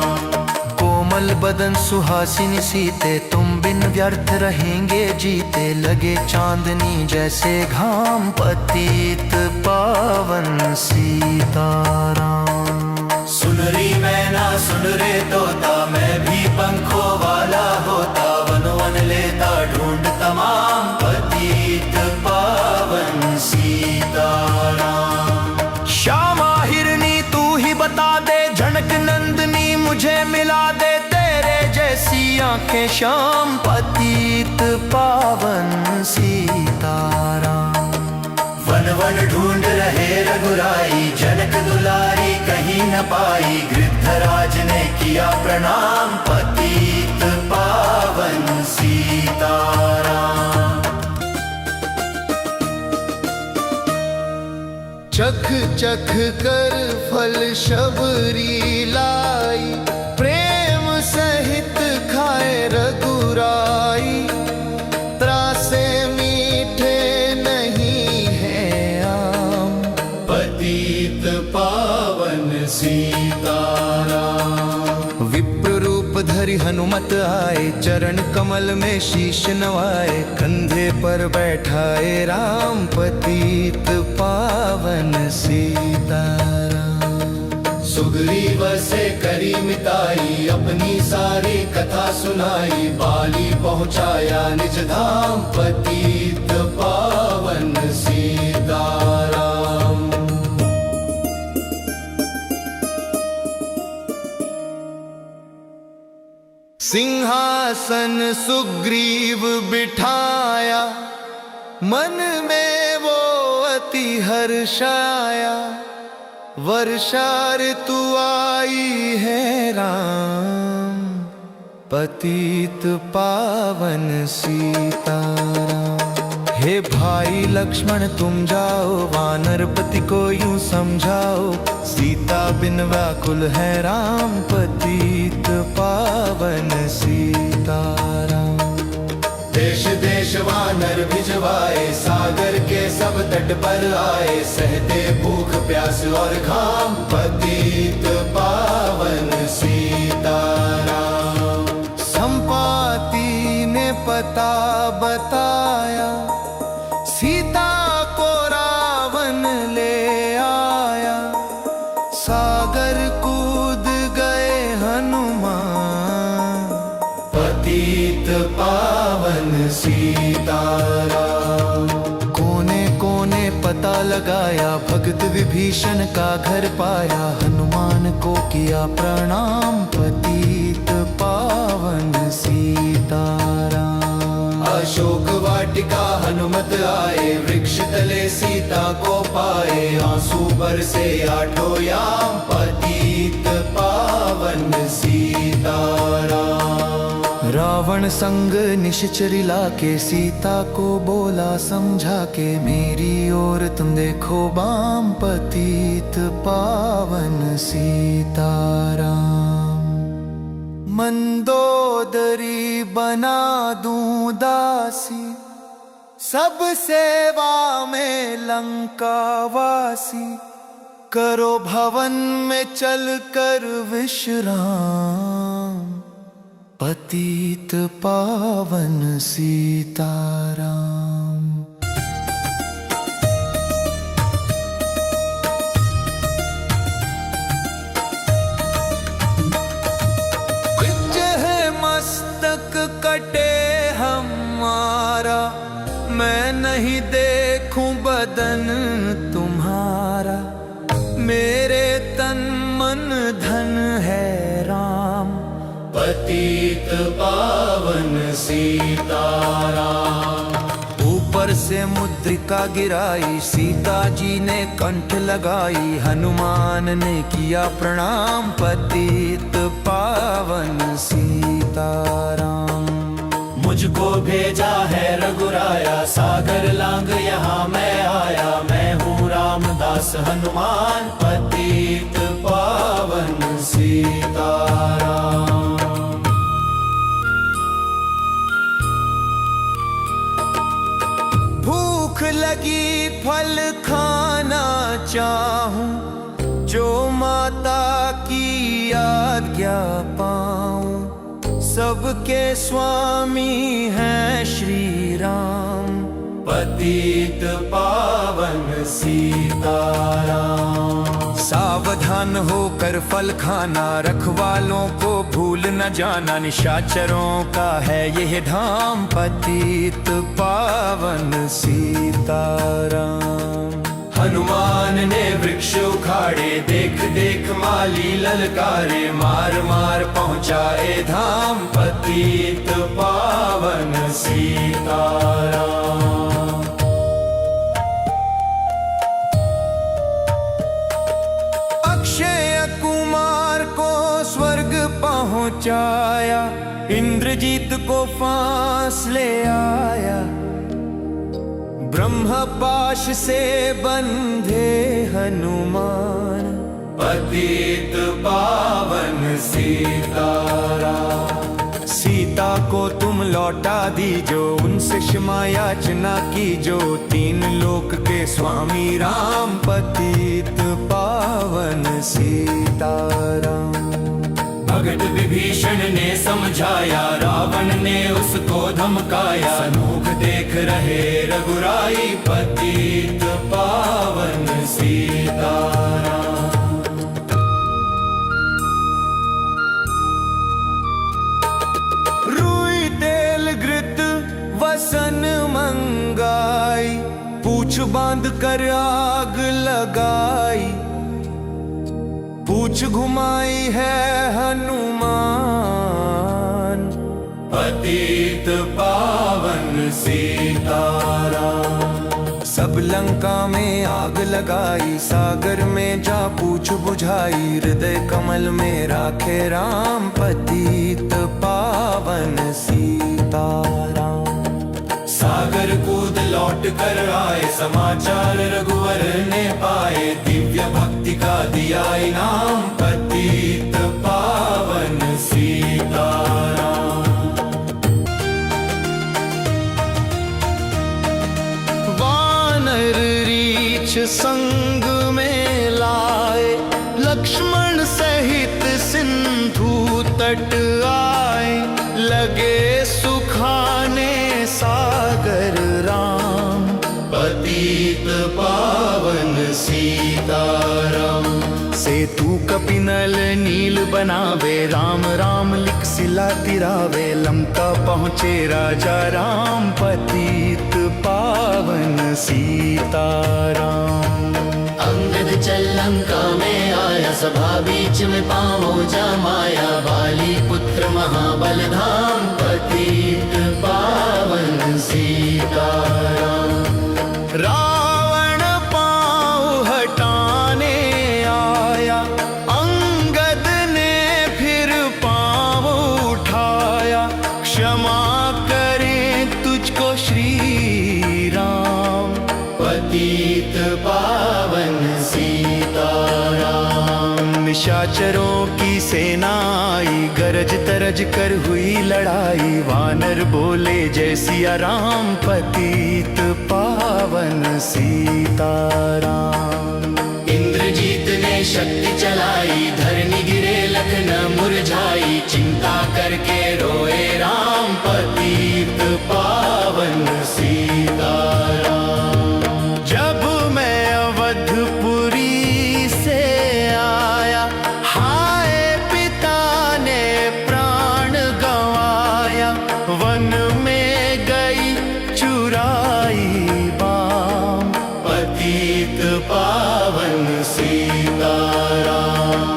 कोमल बदन सुहासिनी सीते, तुम बिन व्यर्थ रहेंगे जीते। लगे चांदनी जैसे घाम, पतित पावन सीताराम। सुनरी मैना सुन रे तोता, मैं भी पंखों वाला होता। वन वन लेता ढूंढ तमाम, पतित पावन सीताराम। श्यामा हिरनी तू ही बता दे, झनक नंदनी मुझे मिला दे। तेरे जैसी आंखें श्याम, पतित पावन सीताराम। वन वन ढूंढ रहे रघुराई, जनक दुलारी कहीं न पाई। गृद्धराज ने किया प्रणाम, पतित पावन सीताराम। चख चख कर फल शबरी लाई, प्रेम सहित खाए रघुराई। त्रासे मीठे नहीं है आम, पतित पावन सीताराम। विप्र रूप धरि हनुमत आए, चरण कमल में शीश नवाए। कंधे पर बैठाए राम, पतित पावन सीताराम। सुग्रीव से करी मिताई, अपनी सारी कथा सुनाई। बाली पहुँचाया निज धाम, पतित पावन सीताराम। सिंहासन सुग्रीव बिठाया, मन में वो अति हर्षाया। वर्षा ऋतु आई है राम, पतित पावन सीताराम। हे भाई लक्ष्मण तुम जाओ, वानरपति को यूं समझाओ। सीता बिन व्याकुल है राम, पतित पावन सीताराम। देश देश वानर भिजवाए, सागर के सब तट पर आए। सहते भूख प्यास और घाम, पतित पावन सीताराम। संपाति ने पता बताया, सीता को रावण ले आया। सागर कूद गए हनुमान, पतित पावन सीताराम। कोने कोने पता लगाया, भगत विभीषण का घर पाया। हनुमान को किया प्रणाम, पतित पावन सीताराम। अशोक वाटिका हनुमत आए, वृक्ष तले सीता को पाए। आंसू बरसे आठों याम, पतित पावन सीताराम। रावण संग निश्चरी लाके, सीता को बोला समझा के। मेरी ओर तुम देखो बाम, पतित पावन सीताराम। मंदोदरी बना दूं दासी, सब सेवा में लंकावासी। करो भवन में चल कर विश्राम, पतित पावन सीताराम। मस्तक कटे हमारा, मैं नहीं देखूं बदन तुम्हारा। मेरे तन मन धन है राम, पतित पावन सीताराम। ऊपर से मुद्रिका गिराई, सीता जी ने कंठ लगाई, हनुमान ने किया प्रणाम, पतित पावन सीताराम। मुझको भेजा है रघुराया, सागर लांग यहाँ मैं आया, मैं हूँ रामदास हनुमान, पतित पावन सीताराम। भूख लगी फल खाना चाहूं, जो माता की आज्ञा पाऊं, सबके स्वामी हैं श्री राम, पतित पावन सीताराम। सावधान होकर फल खाना, रखवालों को भूल न जाना, निशाचरों का है यह धाम, पतित पावन सीताराम। हनुमान ने वृक्ष उखाड़े, देख देख माली ललकारे, मार मार पहुँचाए धाम, पतित पावन सीताराम। अक्षय कुमार को स्वर्ग पहुँचाया, इंद्रजीत को फांस ले आया, ब्रह्म पाश से बंधे हनुमान, पतित पावन सीताराम। सीता को तुम लौटा दीजो, उनसे क्षमा याचना कीजो, तीन लोक के स्वामी राम, पतित पावन सीताराम। भगत विभीषण ने समझाया, रावण ने उसको धमकाया, सनूख देख रहे रघुराई, पतित पावन सीताराम। रुई तेल घृत वसन मंगाई, पूछ बांध कर आग लगाई, पूछ घुमाई है हनुमान, पतित पावन सीताराम। सब लंका में आग लगाई, सागर में जा पूछ बुझाई, हृदय कमल में राखे राम, पतित पावन सीताराम। सागर कूद लौट कर आए, समाचार रघुवर ने पाए, दिव्य भक्ति का दिया इनाम, पतित पावन सीताराम। वानर रीछ संग में लाए, लक्ष्मण सहित सिंधु तट आए, लगे सुखाने सागर राम, पतित पावन सीताराम। सेतु कपिनल नील बनावे, राम राम लिख सिला तिरावे, लंका पहुँचे राजा राम, पतित पावन सीताराम। अंगद चल लंका में आया, सभा बीच में पाँवों जमाया, बाली पुत्र महाबल धाम, पतित पावन सीताराम। रावण पाँव हटाने आया, अंगद ने फिर पाँव उठाया, क्षमा करें तुझको श्री राम, पतित पावन सीताराम। निशाचरों की सेना आई, गरज तरज कर हुई लड़ाई, वानर बोले जय सिया राम, पतित पावन सीताराम। इंद्रजीत ने शक्ति चलाई, धरनी गिरे लखन मुरझाई, चिंता करके रोए राम, पतित पावन सीताराम। जब मैं अवधपुरी से आया, हाय पिता ने प्राण गंवाया, वन में गई चुराई बाम, पतित पावन सीताराम।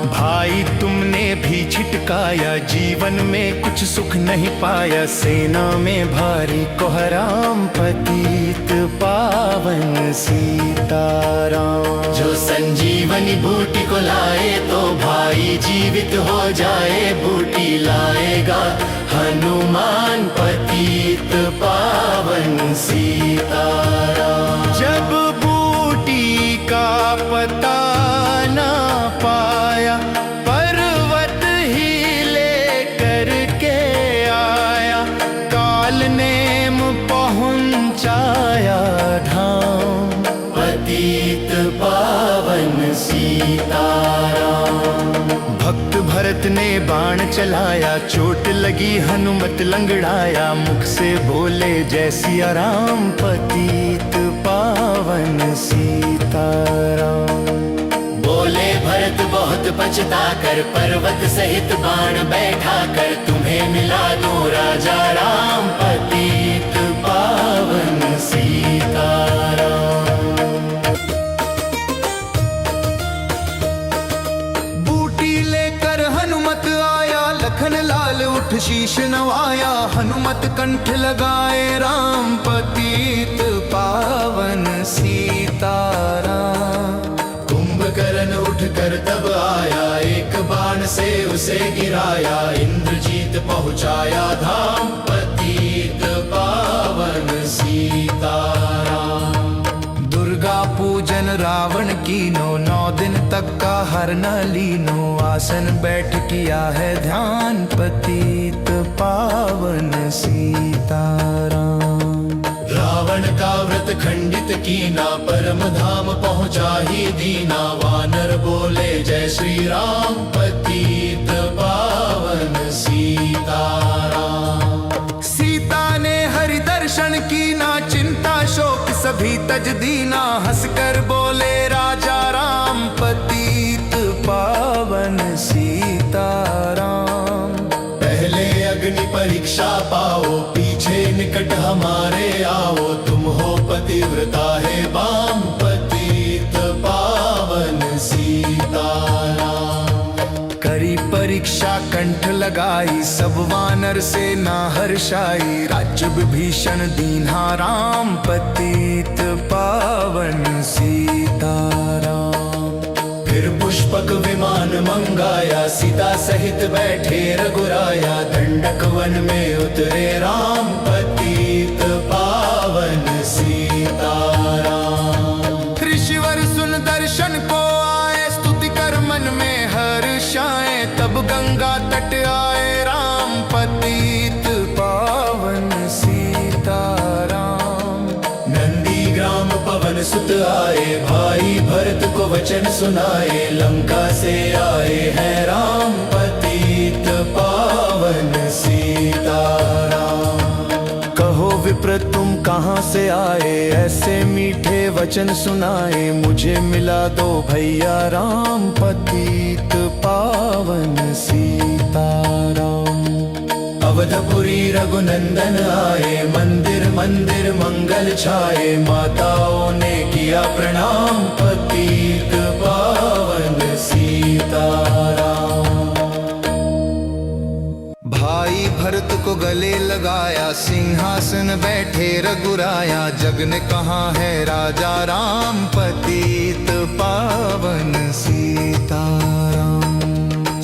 भाई तुमने भी छिटकाया, जीवन वन में कुछ सुख नहीं पाया, सेना में भारी कोहराम, पतित पावन सीताराम। जो संजीवनी बूटी को लाए तो भाई जीवित हो जाए, बूटी लाएगा हनुमान, पतित पावन सीताराम। जब बूटी का पता ना पाया, पर्वत ही लेकर के आया, काल नेम पहुंचाया धाम, पतित पावन सीताराम। भक्त भरत ने बाण चलाया, चोट लगी हनुमत लंगड़ाया, मुख से बोले जय सिया राम, पतित पावन सीताराम। बोले भरत बहुत पछता कर, पर्वत सहित बाण बैठा कर, तुम्हें मिला दूं राजा राम, पतित पावन सीताराम। बूटी लेकर हनुमत आया, लखन लाल उठ शीश नवाया, हनुमत कंठ लगाए राम, पतित पावन सीताराम। कुंभकर्ण उठकर तब आया, एक बाण से उसे गिराया, इंद्रजीत पहुंचाया धाम, पतित पावन सीताराम। दुर्गा पूजन रावण कीनो, 9 दिन तक का हर न लीनो, आसन बैठ किया है ध्यान, पतित पावन सीताराम। रावण का व्रत खंडित कीना, परम धाम पहुंचा ही दीना, वानर बोले जय श्री राम, पतित पावन सीताराम। सीता ने हरि दर्शन कीना, चिंता शोक सभी तज दीना, हंसकर बोले राजा राम, पतित पावन सीताराम। पहले अग्नि परीक्षा पाओ, पीछे निकट हमारे आओ, तुम हो पतिव्रता है बाम, पतित पावन सीताराम। करी परीक्षा कंठ लगाई, सब वानर से ना हर्षाई, राज्य विभीषण दीन्हा राम, पतित पावन सीताराम। फिर पुष्पक विमान मंगाया, सीता सहित बैठे रघुराया, दंडक वन में उतरे राम, पतित पावन सीताराम। ऋषिवर सुन दर्शन को आए, स्तुति कर मन में हर्षाए, तब गंगा तट आए राम, पतित पावन सीताराम। नंदी ग्राम पवन सुत आए, भाई भरत को वचन सुनाए, लंका से आए हैं राम, पतित पावन सीताराम। कहो विप्र तुम कहाँ से आए, ऐसे मीठे वचन सुनाए, मुझे मिला दो भैया राम, पतित पावन सीताराम। अवधपुरी रघुनंदन आए, मंदिर मंदिर मंगल छाए, माताओं ने किया प्रणाम, पतित पावन सीताराम। भाई भरत को गले लगाया, सिंहासन बैठे रघुराया, जग ने कहा है राजा राम, पतित पावन सीताराम।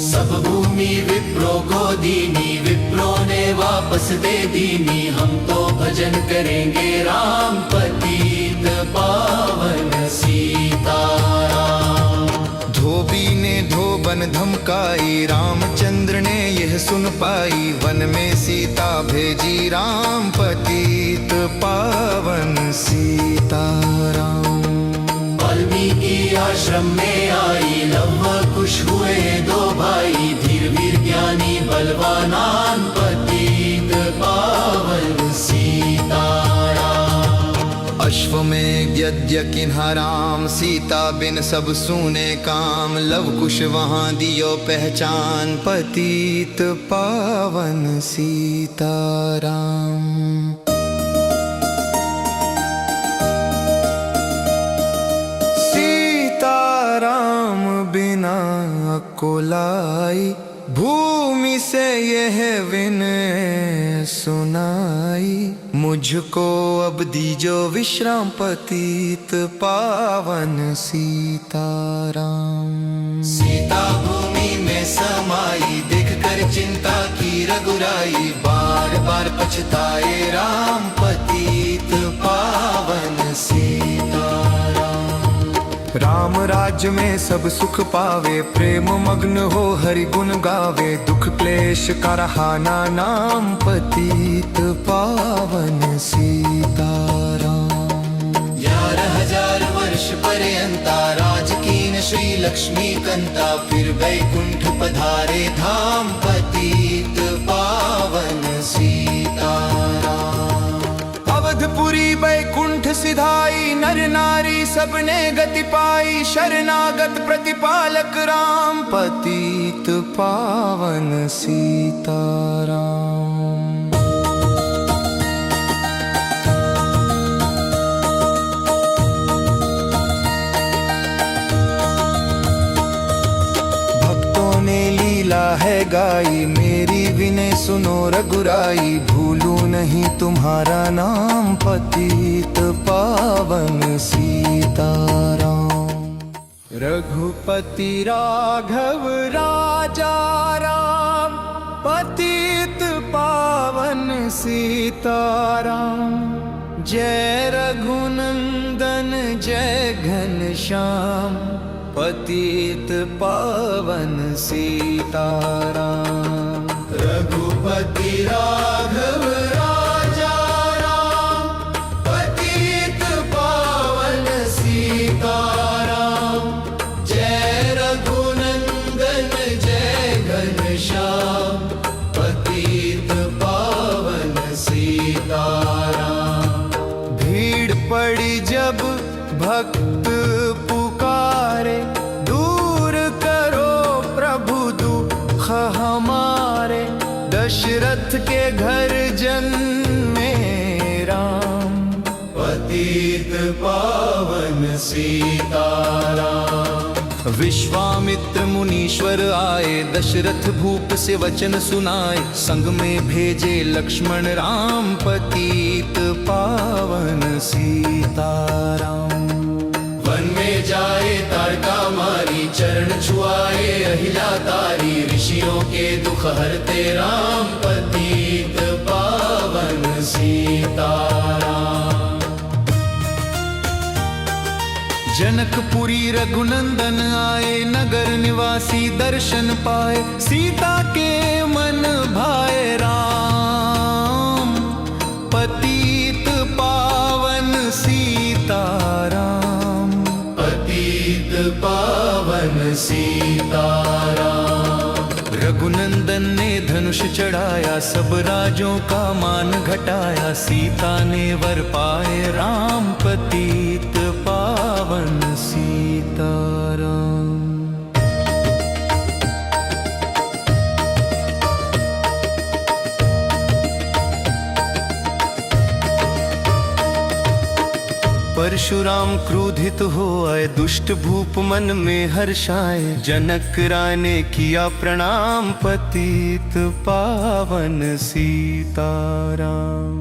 सब भूमि विप्रो को दीनी, विप्रो ने वापस दे दीनी, हम तो भजन करेंगे राम, पतित पावन सीताराम। धोबी ने धोबन धमकाई, रामचंद्र ने यह सुन पाई, वन में सीता भेजी राम, पतित पावन सीताराम। वाल्मीकि आश्रम में आई, लव कुश हुए दो भाई, धीर वीर ज्ञानी बलवानान, पतित पावन सीताराम। अश्वमेध यज्ञ किन्हा राम, सीता बिन सब सूने काम, लव कुश वहाँ दियो पहचान, पतित पावन सीताराम। सीताराम बिना को लाई, भूमि से यह विनय सुनाई, मुझको अब दीजो विश्राम पतित पावन सीताराम। सीता भूमि में समाई, देख कर चिंता की रघुराई, बार बार पछताए राम पतित पावन सीताराम। राम राज्य में सब सुख पावे, प्रेम मग्न हो हरि गुण गावे, दुख क्लेश का रहाना नाम पतित पावन सीताराम। 11,000 वर्ष पर्यंता राज कीन श्री लक्ष्मी कंता, फिर वैकुंठ पधारे धाम पतित पावन सीताराम। अवधपुरी वैकुंठ सिधाई, नर नारी सबने गति पाई, शरणागत प्रतिपालक राम पतित पावन सीताराम। लीला है गाई, मेरी विनय सुनो रघुराई, भूलूं नहीं तुम्हारा नाम पतित पावन सीताराम। रघुपति राघव राजा राम पतित पावन सीताराम। जय रघुनंदन जय घनश्याम पतित पावन सीताराम। रघुपति राघव राजा राम पतित पावन सीताराम। जय रघुनंदन जय घनश्याम पतित पावन सीताराम। भीड़ पड़ी जब भक्त पुकारे, दूर करो प्रभु दुख हमारे, दशरथ के घर जन्मे राम पतित पावन सीताराम। विश्वामित्र मुनीश्वर आए, दशरथ भूप से वचन सुनाए, संग में भेजे लक्ष्मण राम पतित पावन सीताराम। वन में जाए तारका मारी, चरण छुआए अहिल्या तारी, ऋषियों के दुख हरते राम पतित पावन सीताराम। जनकपुरी रघुनंदन आए, नगर निवासी दर्शन पाए, सीता के मन भाए राम पतित पावन सीताराम। पतित पावन सीताराम। रघुनंदन ने धनुष चढ़ाया, सब राजों का मान घटाया, सीता ने वर पाए राम पतित पावन सीताराम। परशुराम क्रोधित हो आए, दुष्ट भूप मन में हर्षाए, जनक राय ने किया प्रणाम पतित पावन सीताराम।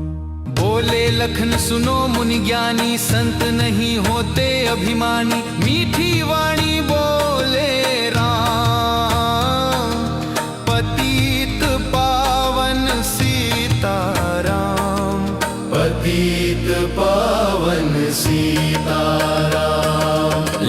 बोले लखन सुनो मुनि ज्ञानी, संत नहीं होते अभिमानी, मीठी वाणी बोले राम पतित पावन सीताराम। पतित पावन सीताराम।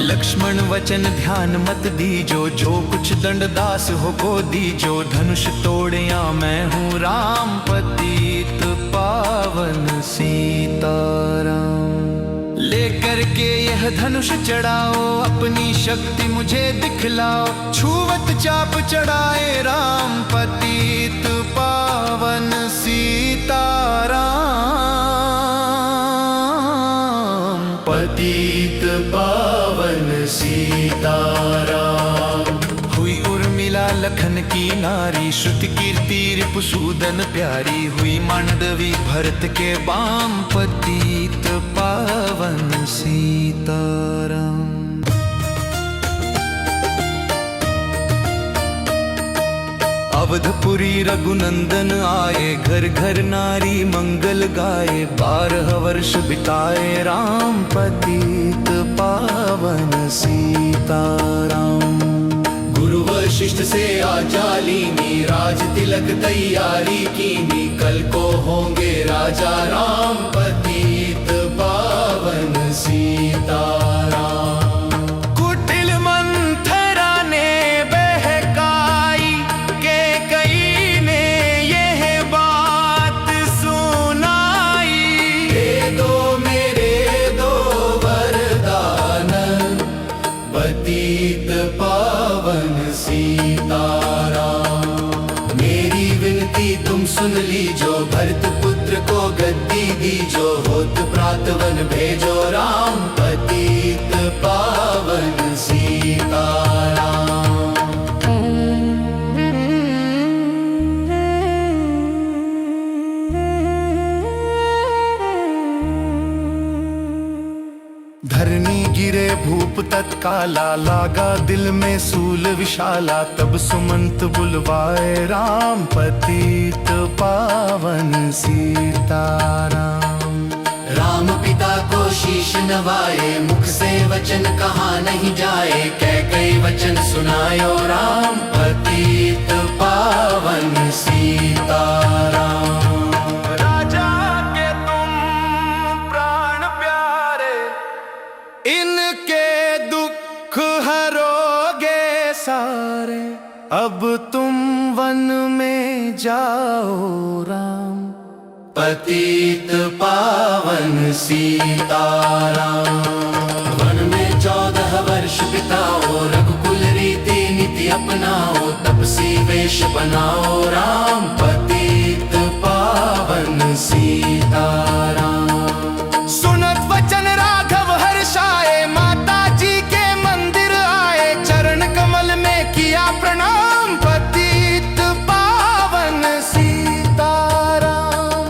लक्ष्मण वचन ध्यान मत दीजो, जो कुछ दंड दास हो को दीजो, धनुष तोड़िया मैं हूँ राम पतित पावन सीताराम। लेकर के यह धनुष चढ़ाओ, अपनी शक्ति मुझे दिखलाओ, छुवत चाप चढ़ाए राम पतित पावन सीताराम। पतित पावन सीताराम। हुई उर्मिला लखन की नारी, श्रुति कीर्ति रिपुसूदन प्यारी, हुई मांडवी भरत के बाम पतित पावन सीताराम। अवधपुरी रघुनंदन आए, घर घर नारी मंगल गाए। 12 वर्ष बिताए राम, पतित पावन सीताराम। गुरु वशिष्ठ से आज्ञा लीनी, राज तिलक तैयारी कीनी। कल को होंगे राजा राम, पतित पावन सीताराम। कुटिल मंथरा ने बहकाई, कैकेयी ने यह बात सुनाई। दे दो मेरे दो वरदान, पतित पावन सीताराम। मेरी विनती तुम सुन लीजो, भरत पुत्र को गद्दी दीजो। होत प्रातवन भेजो राम, पतित पावन सीताराम। धरनी गिरे भूप तत्काला, लागा दिल में सूल विशाला। तब सुमंत बुलवाए राम, पतित पावन सीताराम। राम पिता को शीश नवाए, मुख से वचन कहा नहीं जाए। कैकेयी वचन सुनायो राम, पतित पावन सीताराम। राजा के तुम प्राण प्यारे, इनके दुख हरोगे सारे। अब तुम वन में जाओ राम, पतित पावन सीताराम। वन में 14 वर्ष बिताओ, रघुकुल रीति नीति अपनाओ। तपसी वेश बनाओ राम, पतित पावन सीताराम। सुनत वचन राघव हर्षाए, माता जी के मंदिर आए। चरण कमल में किया प्रणाम, पतित पावन सीताराम।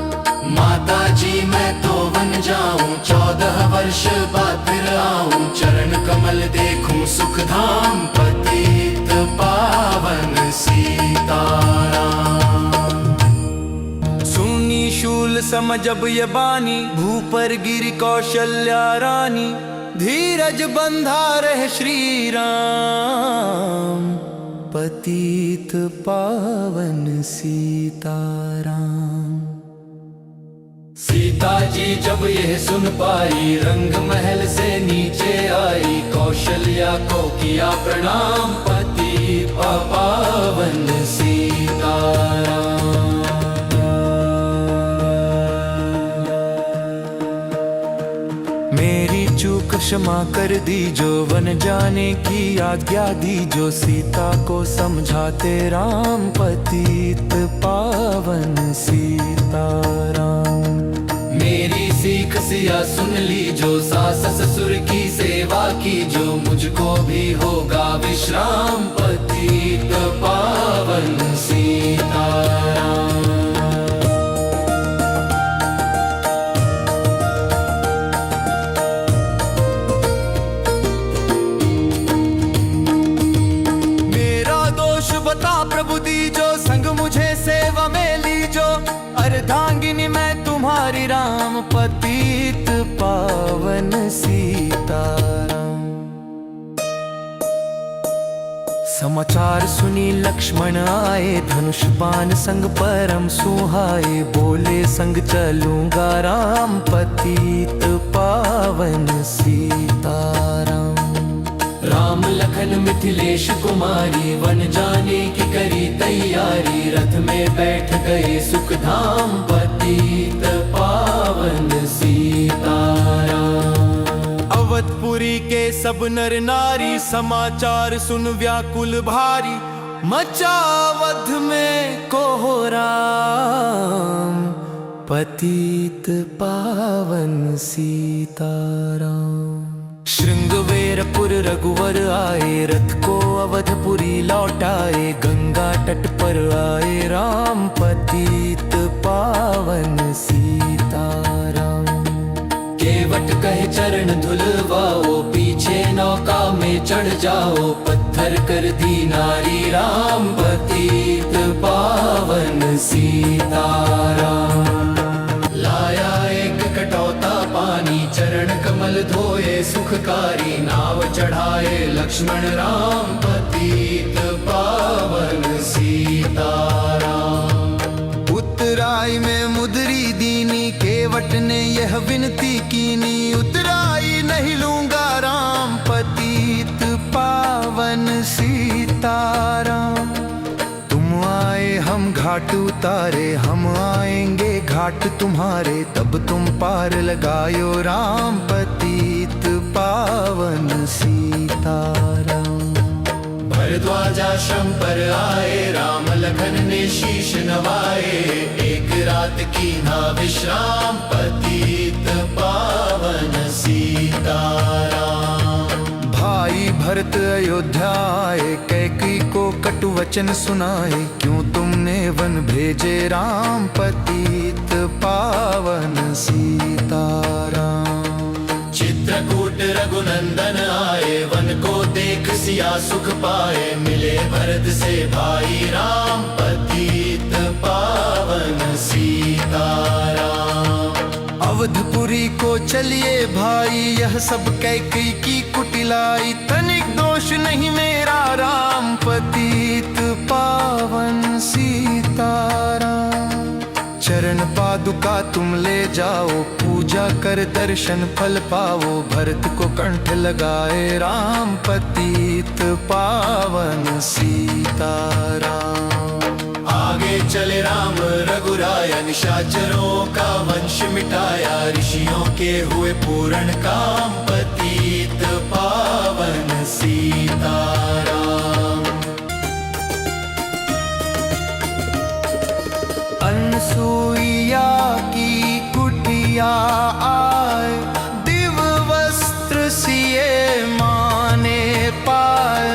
माता जी मैं तो वन जाऊं, 14 वर्ष बाद फिर आऊं। चरण कमल देखूं सुख धाम, पतित पावन सीताराम। सुनी शूल समझब ये बानी, भूपर गिरी कौशल्या रानी। धीरज बंधा रहे श्री राम, पतित पावन सीताराम। सीता जी जब यह सुन पाई, रंग महल से नीचे आई। कौशल्या को किया प्रणाम, पतित पावन सीताराम। मेरी चूक क्षमा कर दीजो, वन जाने की आज्ञा दीजो। सीता को समझाते राम, पतित पावन सीताराम। मेरी सीख सिया सुन लीजो, सास ससुर की सेवा कीजो। मुझको भी होगा विश्राम, पतित पावन सीताराम। बता प्रभु दीजो, संग मुझे सेवा में लीजो। अर्धांगिनी मैं तुम्हारी राम, पतित पावन सीताराम। समाचार सुनी लक्ष्मण आए, धनुष बाण संग परम सुहाए। बोले संग चलूंगा राम, पतित पावन सीताराम। राम लखन मिथिलेश कुमारी, वन जाने की करी तैयारी। रथ में बैठ गए सुख धाम, पतित पावन सीताराम। अवधपुरी के सब नर नारी, समाचार सुन व्याकुल भारी। मचावध में कोहराम, पतित पावन सीताराम। श्रृंगवेरपुर रघुवर आए, रथ को अवधपुरी लौटाए। गंगा तट पर आए राम, पतित पावन सीताराम। केवट कहे चरण धुलवाओ, पीछे नौका में चढ़ जाओ। पत्थर कर दी नारी राम, पतित पावन सीताराम। लाया एक कटौता पानी, चरण कमल धोए सुखकारी, नाव चढ़ाए लक्ष्मण राम, पतित पावन सीताराम। उतराई में मुदरी दीनी, केवट ने यह विनती कीनी, उतराई नहीं लूंगा राम, पतित पावन सीताराम। तुम आए हम घाट उतारे, हम आएंगे घाट तुम्हारे, तब तुम पार लगायो राम, पतित पावन सीताराम। भरद्वाजाश्रम पर आए राम, लखन ने शीश नवाए, एक रात की ना विश्राम, पतित पावन सीताराम। भाई भरत अयोध्या आए, कैकेयी को कटु वचन सुनाए, क्यों तुमने वन भेजे राम, पतित पावन सीताराम। चित्रकूट रघुनंदन आए, वन को देख सिया सुख पाए, मिले भरत से भाई राम, पतित पावन सीताराम। अवधपुरी को चलिए भाई, यह सब कैकेयी की कुटिलाई, तनिक दोष नहीं मेरा राम, पतित पावन सीताराम। चरण पादुका तुम ले जाओ, पूजा कर दर्शन फल पाओ, भरत को कंठ लगाए राम, पतित पावन सीताराम। आगे चले राम रघुराया, निशाचरों का वंश मिटाया, ऋषियों के हुए पूर्ण काम, पतित पावन सीताराम। अनसुईया की कुटिया आए, दिव्य वस्त्र सिए माने पाए,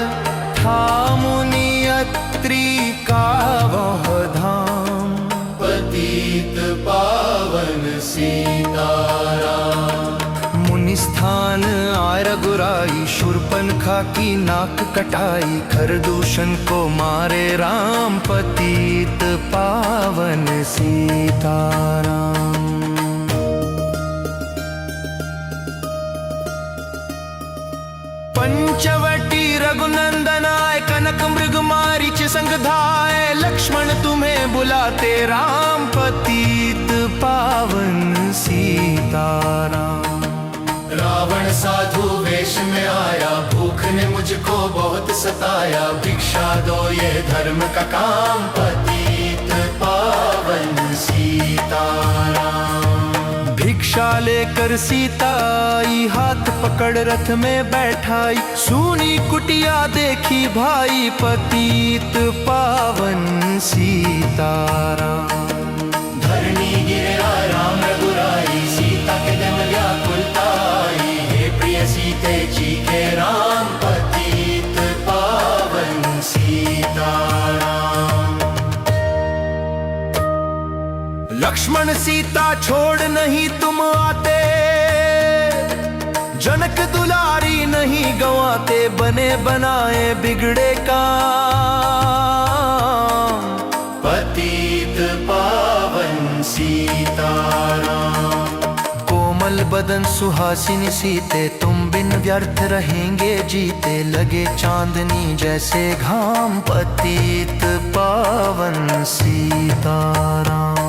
था मुनि अत्रि का वह धाम, पतित पावन सीताराम। मुनि स्थान आय रघुराई, शूर्पणखा की नाक कटाई, खरदूषण को मारे राम, पतित पावन सीताराम। पंचवटी रघुनंदन आए, कनक मृग मारीच संग धाए, लक्ष्मण तुम्हें बुलाते राम, पतित पावन सीताराम। रावण साधु वेश में आया, भूख ने मुझको बहुत सताया, भिक्षा दो ये धर्म का काम, पतित पावन सीताराम। भिक्षा लेकर सीता आई, हाथ पकड़ रथ में बैठाई, सुनी कुटिया देखी भाई, पतित पावन सीताराम। धरणी गिरा राम रघुराई, सीता के जन व्याकुलताई, हे प्रिय सीते चीखे राम, पतित पावन सीताराम। लक्ष्मण सीता छोड़ नहीं तुम आते, जनक दुलारी नहीं गंवाते, बने बनाए बिगड़े काम, पतित पावन सीताराम। कोमल बदन सुहासिनी सीते, तुम बिन व्यर्थ रहेंगे जीते, लगे चांदनी जैसे घाम, पतित पावन सीताराम।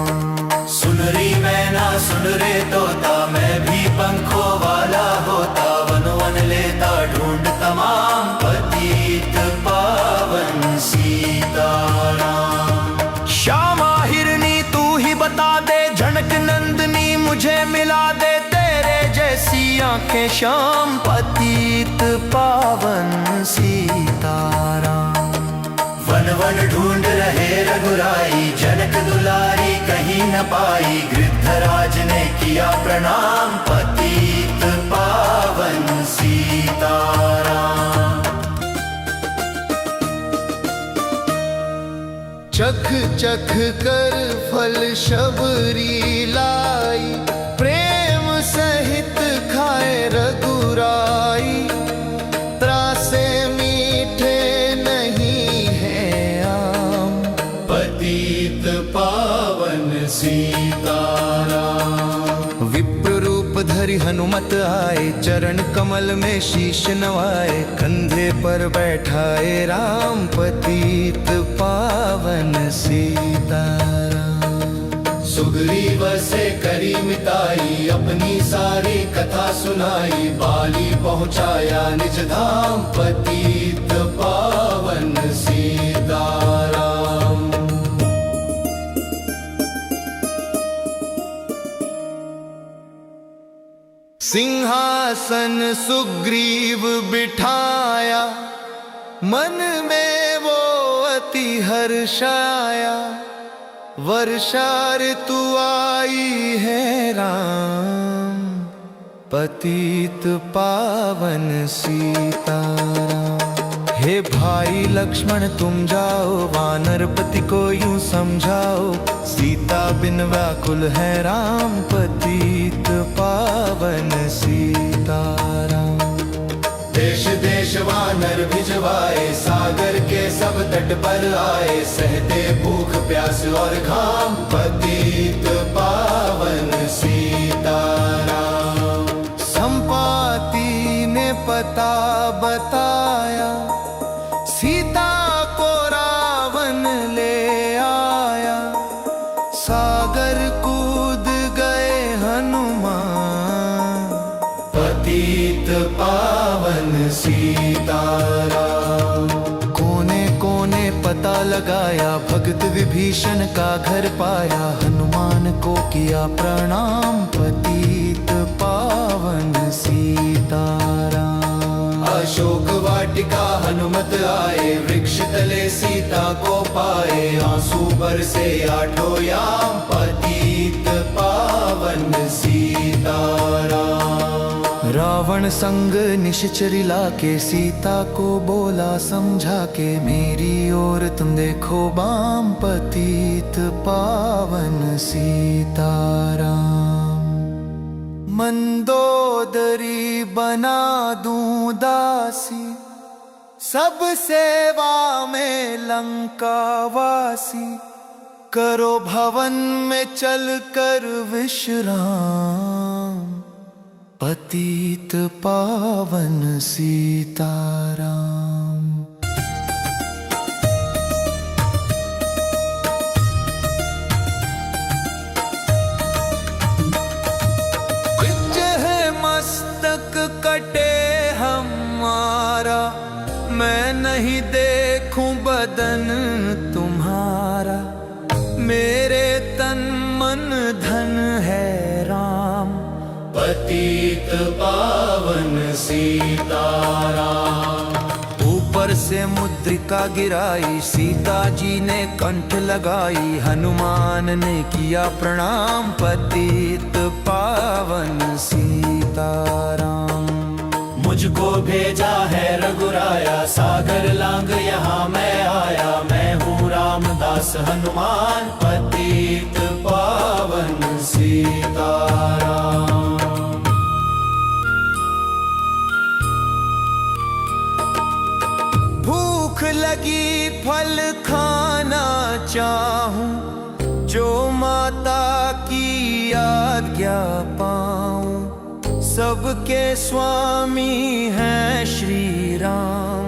सुन री मैना सुन रे तोता, मैं भी पंखों वाला होता, वन वन लेता ढूंढ तमाम, पतित पावन सीताराम। श्यामा हिरनी तू ही बता दे, झनक नंदनी मुझे मिला दे, तेरे जैसी आंखें श्याम, पतित पावन सीताराम। वन वन ढूंढ रहे रघुराई, जनक दुलारी कहीं न पाई, गृद्धराज ने किया प्रणाम, पतित पावन सीताराम। चख चख कर फल शबरी लाई, प्रेम सहित खाए रघुराई, त्रासे मीठे नहीं है आम, सीताराम। विप्र रूप धरि हनुमत आए, चरण कमल में शीश नवाए, कंधे पर बैठाए राम, पतित पावन सीताराम। सुग्रीव से करी मिताई, अपनी सारी कथा सुनाई, बाली पहुँचाया निज धाम, पतित पावन सीताराम। सिंहासन सुग्रीव बिठाया, मन में वो अति हर्षाया, वर्षा ऋतु आई है राम, पतित पावन सीताराम। हे भाई लक्ष्मण तुम जाओ, वानरपति को यूं समझाओ, सीता बिन व्याकुल है राम, पतित पावन सीताराम। देश देश वानर भिजवाए, सागर के सब तट पर आए, सहते भूख प्यास और घाम, पतित पावन सीताराम। संपाति ने पता बताया, सीता को रावण ले आया, सागर कूद गए हनुमान, पतित पावन सीताराम। कोने कोने पता लगाया, भगत विभीषण का घर पाया, हनुमान को किया प्रणाम, पतित पावन सीताराम। अशोक वाटिका हनुमत आए, वृक्ष तले सीता को पाए, आंसू बरसे आठों याम, पतित पावन सीताराम। रावण संग निश्चर लाके, सीता को बोला समझा के, मेरी ओर तुम देखो बाम, पतित पावन सीताराम। मंदोदरी बना दूं दासी, सब सेवा में लंका वासी, करो भवन में चल कर विश्राम, पतित पावन सीताराम। मस्तक कटे हमारा, मैं नहीं देखूं बदन तुम्हारा, मेरे तन मन धन है राम, पतित पावन सीताराम। ऊपर से मुद्रिका गिराई, सीता जी ने कंठ लगाई, हनुमान ने किया प्रणाम, पतित पावन सीताराम। मुझको भेजा है रघुराया, सागर लांग यहाँ मैं आया, मैं हूँ रामदास हनुमान, पतित पावन सीताराम। भूख लगी फल खाना चाहूं, जो माता की आज्ञा पाऊं, सबके स्वामी हैं श्री राम,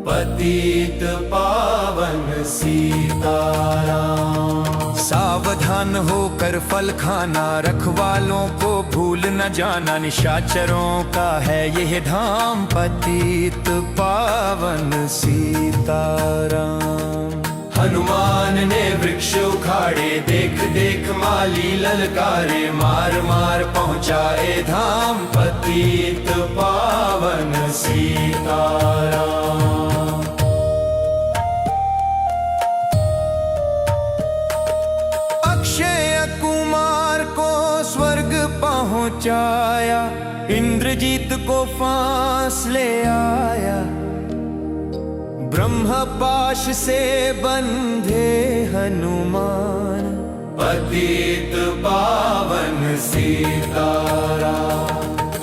पतित पावन सीताराम। सावधान होकर फल खाना, रखवालों को भूल न जाना, निशाचरों का है यह धाम, पतित पावन सीताराम। हनुमान ने वृक्ष उखाड़े, देख देख माली ललकारे, मार मार पहुँचाए धाम, पतित पावन सीताराम। अक्षय कुमार को स्वर्ग पहुँचाया, इंद्रजीत को फांस ले आया, ब्रह्म पाश से बंधे हनुमान, पतित पावन सीताराम।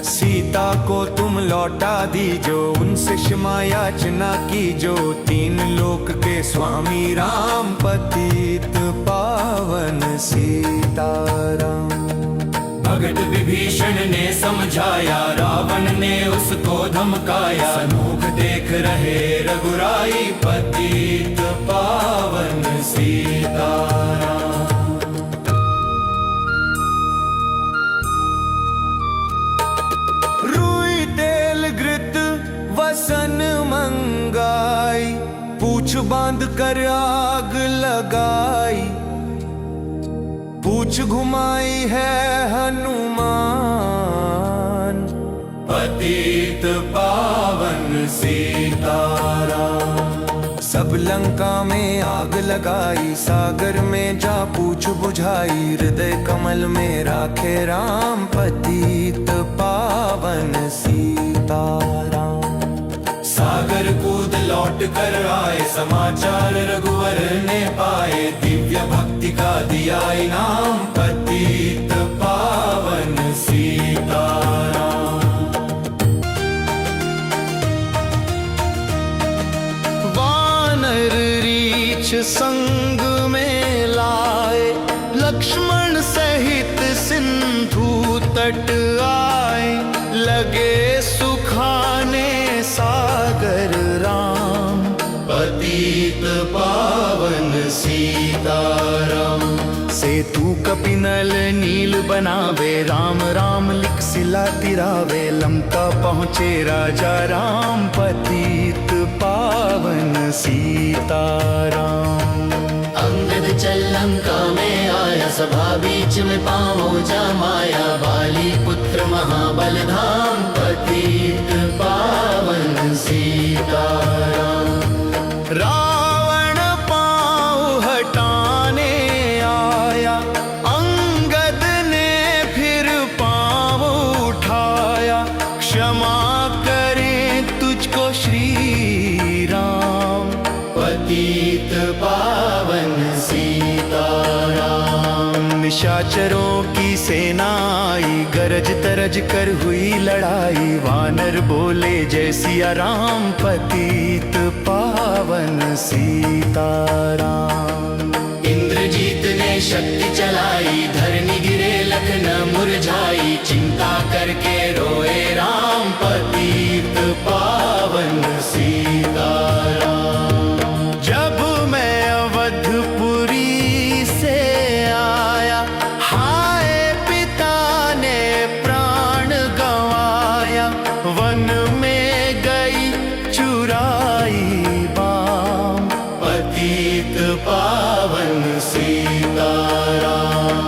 सीता सीता को तुम लौटा दीजो, उनसे क्षमा याचना कीजो। तीन लोक के स्वामी राम, पतित पावन सीताराम। भगत विभीषण ने समझाया, रावण ने उसको धमकाया। सनमुख देख रहे रघुराई, पतित पावन सीताराम। रुई तेल घृत वसन मंगाई, पूछ बांध कर आग लगाई। पूछ घुमाई है हनुमान, पतित पावन सीताराम। सब लंका में आग लगाई, सागर में जा पूछ बुझाई। हृदय कमल में राखे राम, पतित पावन सीताराम। सागर कूद लौट कर आए, समाचार रघुवर ने पाए। दिव्य भक्ति का दिया इनाम, पतित पावन सीताराम। वानर रीछ संग में लाए, लक्ष्मण सहित सिंधु तट आए। लगे सुखाने सागर राम, पतित पावन सीताराम। सेतु कपिनल नील बनावे, राम राम लिख सिला तिरावे। लंका पहुँचे राजा राम, पतित पावन सीताराम। अंगद चल लंका में आया, सभा बीच में पाँवों जमाया। बाली पुत्र महाबल धाम, पतित पावन सीताराम। रावण पाँव हटाने आया, अंगद ने फिर पाँव उठाया। क्षमा करें तुझको श्री राम, पतित पावन सीताराम। निशाचरों की सेना आई, गरज तरज कर हुई लड़ाई। वानर बोले जय सिया राम, पतित पावन सीताराम। इंद्रजीत ने शक्ति चलाई, धरनी गिरे लखन मुरझाई। चिंता करके रोए राम, पतित पावन सीताराम। जब मैं अवधपुरी से आया, हाय पिता ने प्राण गंवाया। वन में गई चुराई बाम, पतित पावन सीताराम।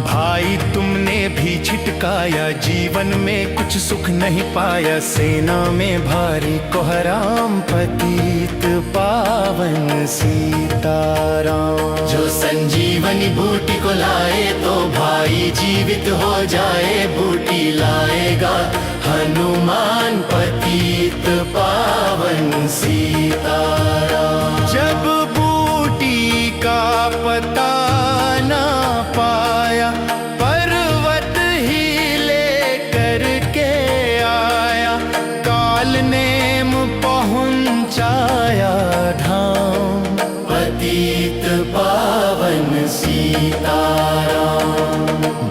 भाई तुमने भी छिटकाया, जीवन में कुछ सुख नहीं पाया। सेना में भारी कोहराम, पतित पावन सीताराम। जो संजीवनी बूटी को लाए, तो भाई जीवित हो जाए। बूटी लाएगा हनुमान, पतित पावन सीताराम। जब बूटी का पता न पाया, पर्वत ही लेकर के आया। काल नेम पहुंचाया धाम, पतित पावन सीताराम।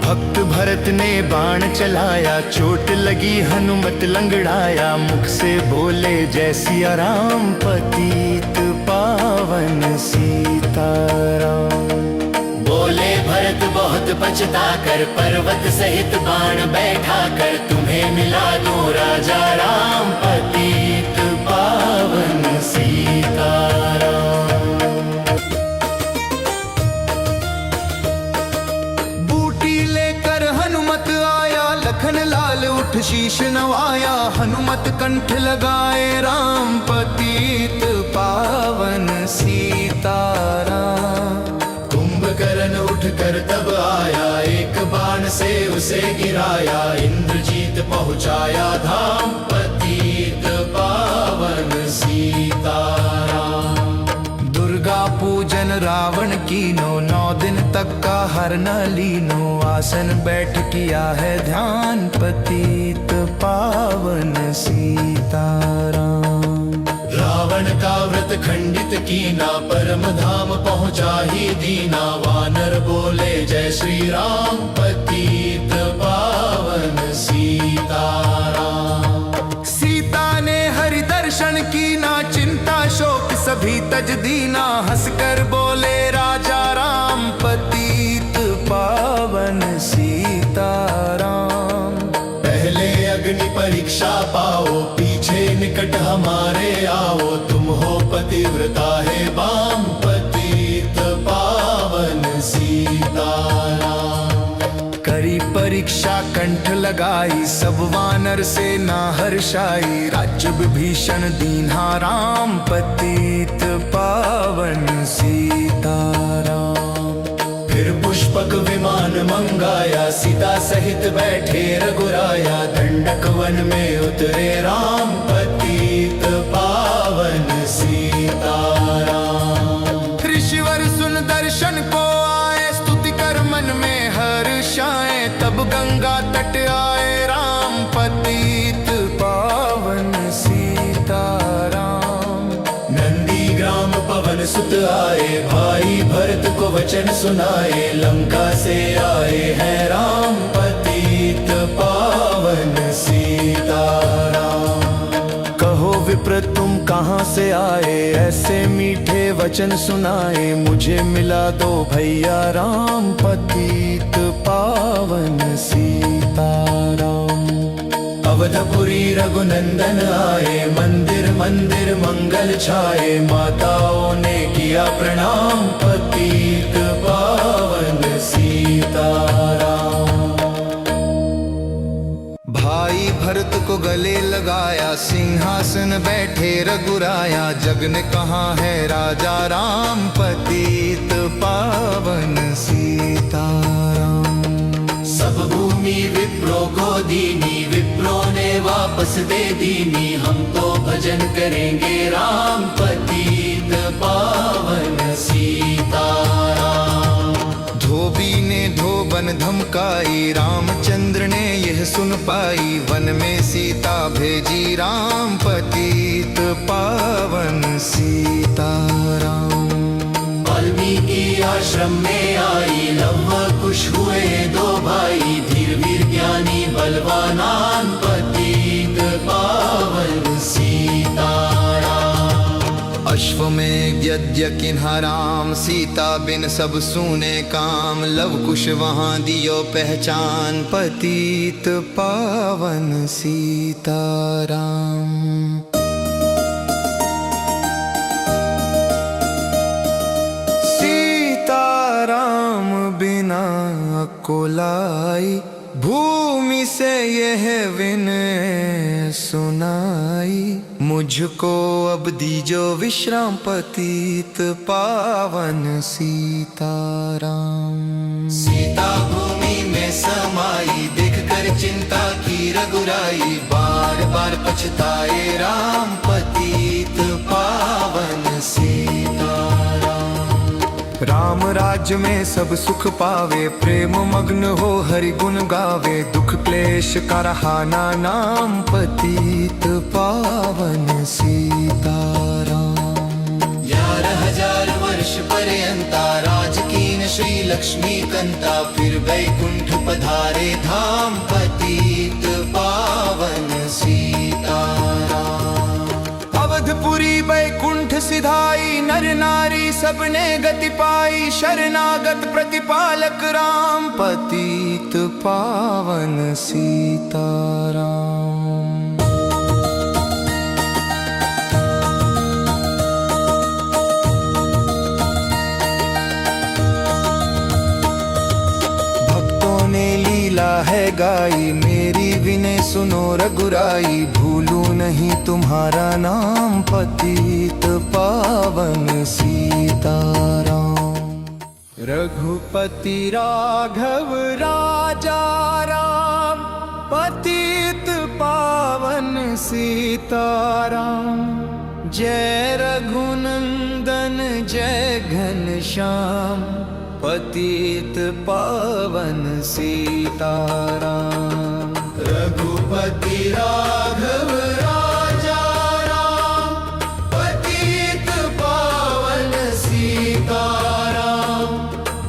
भक्त भरत ने बाण चलाया, चोट लगी हनुमत लंगड़ाया। मुख से बोले जय सिया राम, पतित पावन सीताराम। बोले भरत बहुत पछता कर, पर्वत सहित बाण बैठा कर। तुम्हें मिला दूं राजा राम, पतित पावन सीताराम। बूटी लेकर हनुमत आया, लखन लाल उठ शीश नवाया। हनुमत कंठ लगाए राम, पतित पावन सीताराम। कुंभकर्ण उठ कर तब आया, एक बाण से उसे गिराया। इंद्रजीत पहुंचाया धाम, पतित पावन सीताराम। दुर्गा पूजन रावण कीनो, 9 दिन तक का हर न लीनो, आसन बैठ किया है ध्यान, पतित पावन सीताराम। रावण का व्रत खंडित कीना, परम धाम पहुँचा ही दीना, वानर बोले जय श्री राम, पतित पावन सीताराम। सीता ने हरि दर्शन कीना, चिंता शोक सभी तज दीना, हंसकर बोले राजा राम, पतित पावन सीताराम। पहले अग्नि परीक्षा पाओ, पीछे निकट हमारे आओ, तुम हो पतिव्रता है बाम, पतित पावन सीताराम। करी परीक्षा कंठ लगाई, सब वानर से ना हर्षाई, राज्य विभीषण दीन्हा राम, पतित पावन सीताराम। फिर पुष्पक विमान मंगाया, सीता सहित बैठे रघुराया, दंडक वन में उतरे राम, पतित पावन सीताराम। ऋषिवर सुन दर्शन को आए, स्तुति कर मन में हर्षाए, तब गंगा तट आए राम, पतित पावन सीताराम। नंदी ग्राम पवन सुत आए, भाई भरत को वचन सुनाए, लंका से आए हैं राम, पतित पावन सीताराम। कहो विप्र तुम कहाँ से आए, ऐसे मीठे वचन सुनाए, मुझे मिला दो भैया राम, पतित पावन सीताराम। अवधपुरी रघुनंदन आए, मंदिर मंदिर मंगल छाए, माताओं ने किया प्रणाम, पतित पावन सीताराम। भाई भरत को गले लगाया, सिंहासन बैठे रघुराया, जग ने कहा है राजा राम, पतित पावन सीताराम। सब भूमि विप्रो को दीनी, विप्रो ने वापस दे दीनी, हम तो भजन करेंगे राम, पतित पावन सीताराम। धोबी ने धोबन धमकाई, रामचंद्र ने यह सुन पाई, वन में सीता भेजी राम, पतित पावन सीताराम। वाल्मीकि आश्रम में आई, लव कुश हुए दो भाई, धीर वीर ज्ञानी बलवानान, पतित पावन सीताराम। अश्वमेध यज्ञ किन्हा राम, सीता बिन सब सूने काम, लव कुश वहाँ दियो पहचान, पतित पावन सीताराम। सीताराम बिना कोलाई, भूमि से यह विनय सुनाई, मुझको अब दीजो विश्राम, पतित पावन सीताराम। सीता भूमि में समाई, देख कर चिंता की रघुराई, बार बार पछताए राम, पतित पावन सीताराम। राम राज्य में सब सुख पावे, प्रेम मग्न हो हरि गुण गावे, दुख क्लेश का रहाना नाम, पतित पावन सीताराम। 11,000 वर्ष पर्यंता, राज कीन श्री लक्ष्मी कंता, फिर वैकुंठ पधारे धाम, पतित पावन सीताराम। अवधपुरी वैकुंठ सिधाई, नर नारी सबने गति पाई, शरणागत प्रतिपालक राम, पतित पावन सीताराम। भक्तों ने लीला है गाई, मेरी विनय सुनो रघुराई, भूलूं नहीं तुम्हारा नाम, पतित पावन सीताराम। रघुपति राघव राजा राम, पतित पावन सीताराम। जय रघुनंदन जय घनश्याम, पतित पावन सीताराम। रघुपति राघव राजा राम, पतित पावन सीताराम।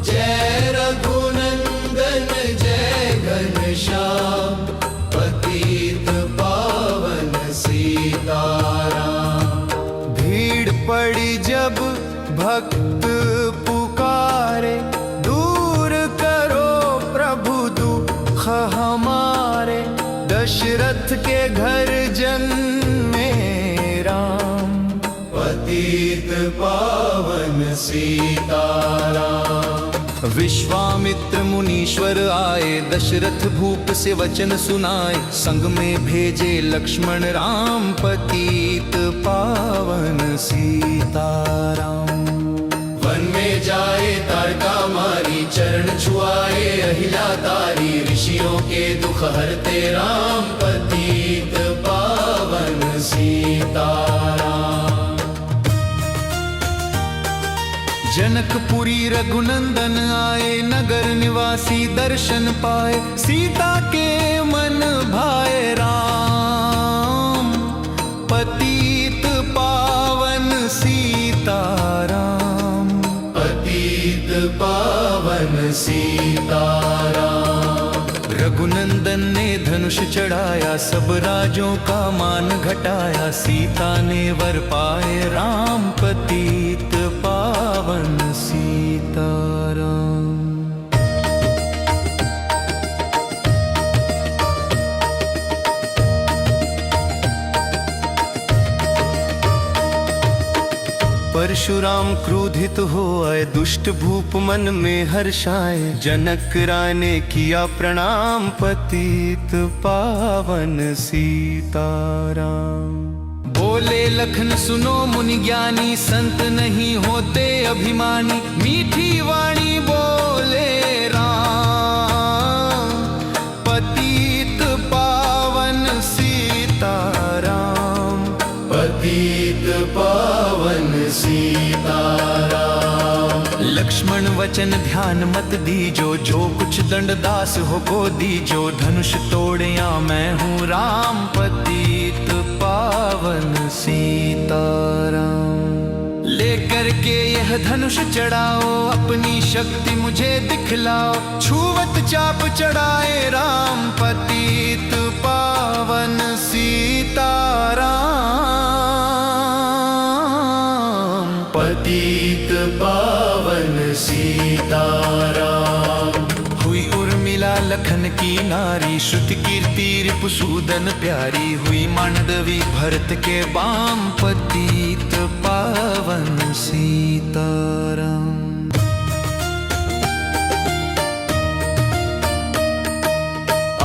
जय रघुनंदन जय घनश्याम, पतित पावन सीताराम। भीड़ पड़ी जब भक्त पुकारे, दूर करो प्रभु दुख हमारे। दशरथ के घर जन्मे राम, पतित पावन सीताराम। विश्वामित्र मुनीश्वर आए, दशरथ भूप से वचन सुनाए। संग में भेजे लक्ष्मण राम, पतित पावन सीताराम। वन में जाए ताड़का मारी, चरण छुआए अहिल्या तारी। ऋषियों के दुख हरते राम, पतित पावन सीताराम। जनकपुरी रघुनंदन आए, नगर निवासी दर्शन पाए। सीता के मन भाए राम, पतित पावन सीताराम। पतित पावन सीताराम। रघुनंदन ने धनुष चढ़ाया, सब राजों का मान घटाया। सीता ने वर पाए राम, पतित पावन सीताराम। परशुराम क्रोधित हो आए, दुष्ट भूप मन में हर्षाए। जनक राय ने किया प्रणाम, पतित पावन सीताराम। बोले लखन सुनो मुनि ज्ञानी, संत नहीं होते अभिमानी। मीठी वाणी बोले राम, पतित पावन सीताराम। पतित पावन सीताराम। लक्ष्मण वचन ध्यान मत दीजो, जो कुछ दंड दास हो को दीजो। धनुष तोड़े या मैं हूँ राम, पतित पावन सीताराम। लेकर के यह धनुष चढ़ाओ, अपनी शक्ति मुझे दिखलाओ। छुवत चाप चढ़ाए राम, पतित पावन सीताराम। पतित पावन सीताराम। हुई उर्मिला लखन की नारी, श्रुति कीर्ति रिपुसूदन प्यारी। हुई मांडवी भरत के बाम, पतित पावन सीताराम।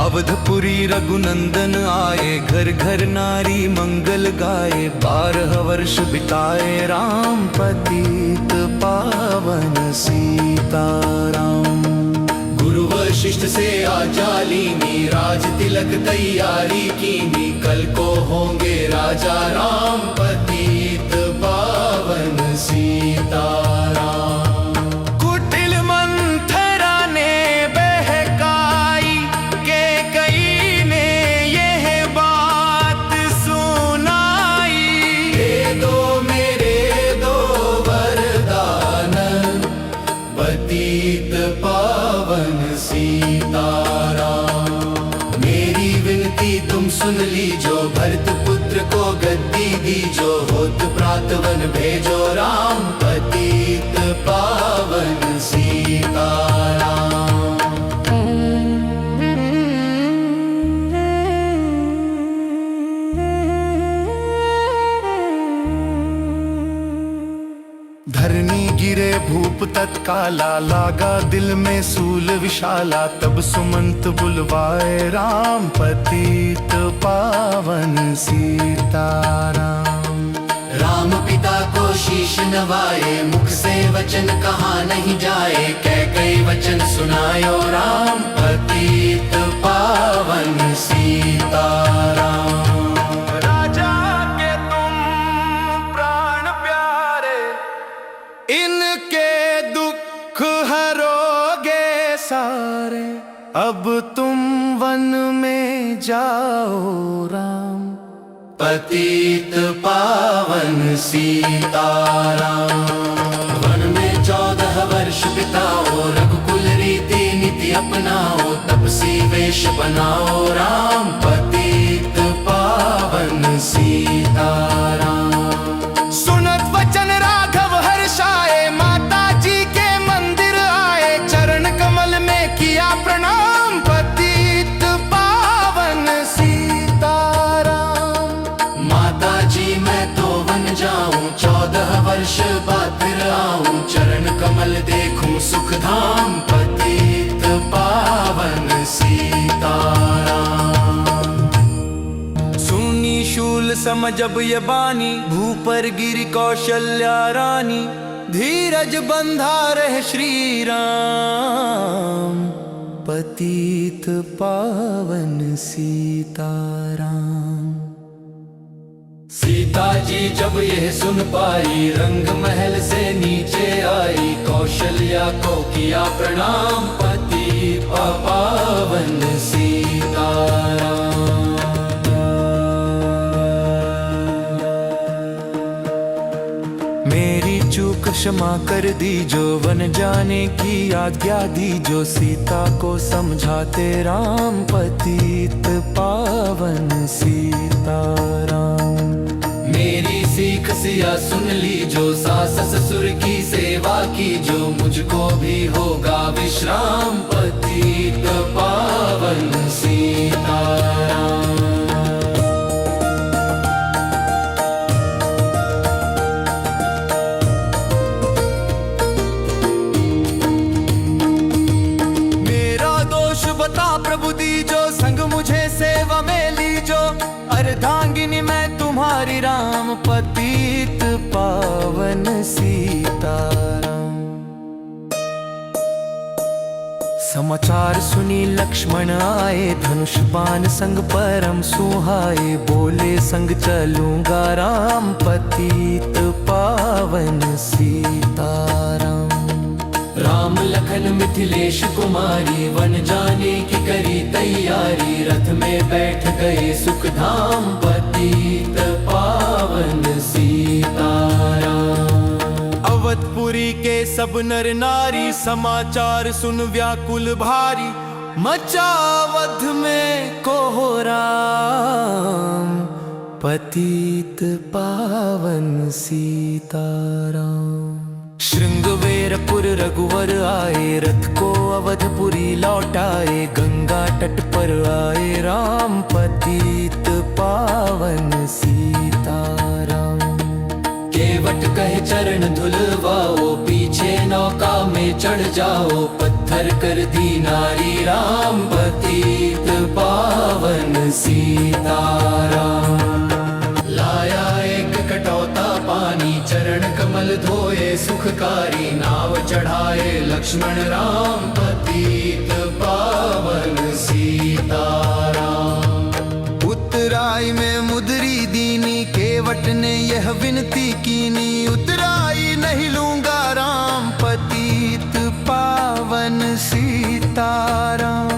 अवधपुरी रघुनंदन आए, घर घर नारी मंगल गाए। 12 वर्ष बिताए राम, पतित पावन सीताराम। गुरु वशिष्ठ से आज्ञा लीनी, राज तिलक तैयारी कीनी। कल को होंगे राजा राम, पतित पावन सीताराम। कुटिल मंथरा ने बहकाई, के कई ने यह बात सुनाई। दे दो मेरे दो वरदान, पतित पावन सीताराम। मेरी विनती तुम सुन लीजो, भरत पुत्र को गद्दी दीजो। होत प्रातवन भेजो राम, पतित पावन सीताराम। धरनी गिरे भूप तत्काला, लागा दिल में सूल विशाला। तब सुमंत बुलवाए राम, पतित पावन सीताराम। राम पिता को शीश नवाए, मुख से वचन कहा नहीं जाए। कई वचन सुनायो राम, पतित पावन सीताराम। राजा के तुम प्राण प्यारे, इनके दुख हरो अब तुम वन में जाओ राम, पतित पावन सीताराम। वन में 14 वर्ष बिताओ, रघुकुल रीति नीति अपनाओ, तपसी वेश बनाओ राम, पतित पावन सीताराम। सुनत वचन राघव हर्षाए, माता जी के मंदिर आए, चरण कमल में किया प्रणाम, पतित पावन सीताराम। माता जी मैं तो वन जाऊं, 14 वर्ष बाद फिर आऊं, चरण कमल देखूं सुख धाम, पतित पावन सीताराम। सुनी शूल समझब ये बानी, भूपर गिरी कौशल्या रानी, धीरज बंधा रहे श्री राम, पतित पावन सीताराम। सीता जी जब यह सुन पाई, रंग महल से नीचे आई, कौशल्या को किया प्रणाम, पतित पावन सीताराम। मेरी चूक क्षमा कर दीजो, वन जाने की आज्ञा दीजो, सीता को समझाते राम, पतित पावन सीताराम। मेरी सीख सिया सुन लीजो, सास ससुर की सेवा कीजो, मुझको भी होगा विश्राम, पतित पावन सीताराम। मेरा दोष बता प्रभु दीजो, संग मुझे सेवा में लीजो, अर्धांगिनी मैं तुम्हारी राम, पतित पावन सीताराम। समाचार सुनी लक्ष्मण आए, धनुष बाण संग परम सुहाए, बोले संग चलूंगा राम, पतित पावन सीताराम। राम लखन मिथिलेश कुमारी, वन जाने की करी तैयारी, रथ में बैठ गए सुख धाम, पतित पावन सीताराम। अवधपुरी के सब नर नारी, समाचार सुन व्याकुल भारी, मचा अवध में कोहराम, पतित पावन सीताराम। श्रृंगवेरपुर रघुवर आए, रथ को अवधपुरी लौटाए, गंगा तट पर आए राम, पतित पावन सीताराम। केवट कहे चरण धुलवाओ, पीछे नौका में चढ़ जाओ, पत्थर कर दी नारी राम, पतित पावन सीताराम। लाया एक कटौता पानी, चरण कमल धोए सुखकारी, नाव चढ़ाए लक्ष्मण राम, पतित पावन सीताराम। उतराई में मुदरी दीनी, केवट ने यह विनती कीनी, उतराई नहीं लूंगा राम, पतित पावन सीताराम।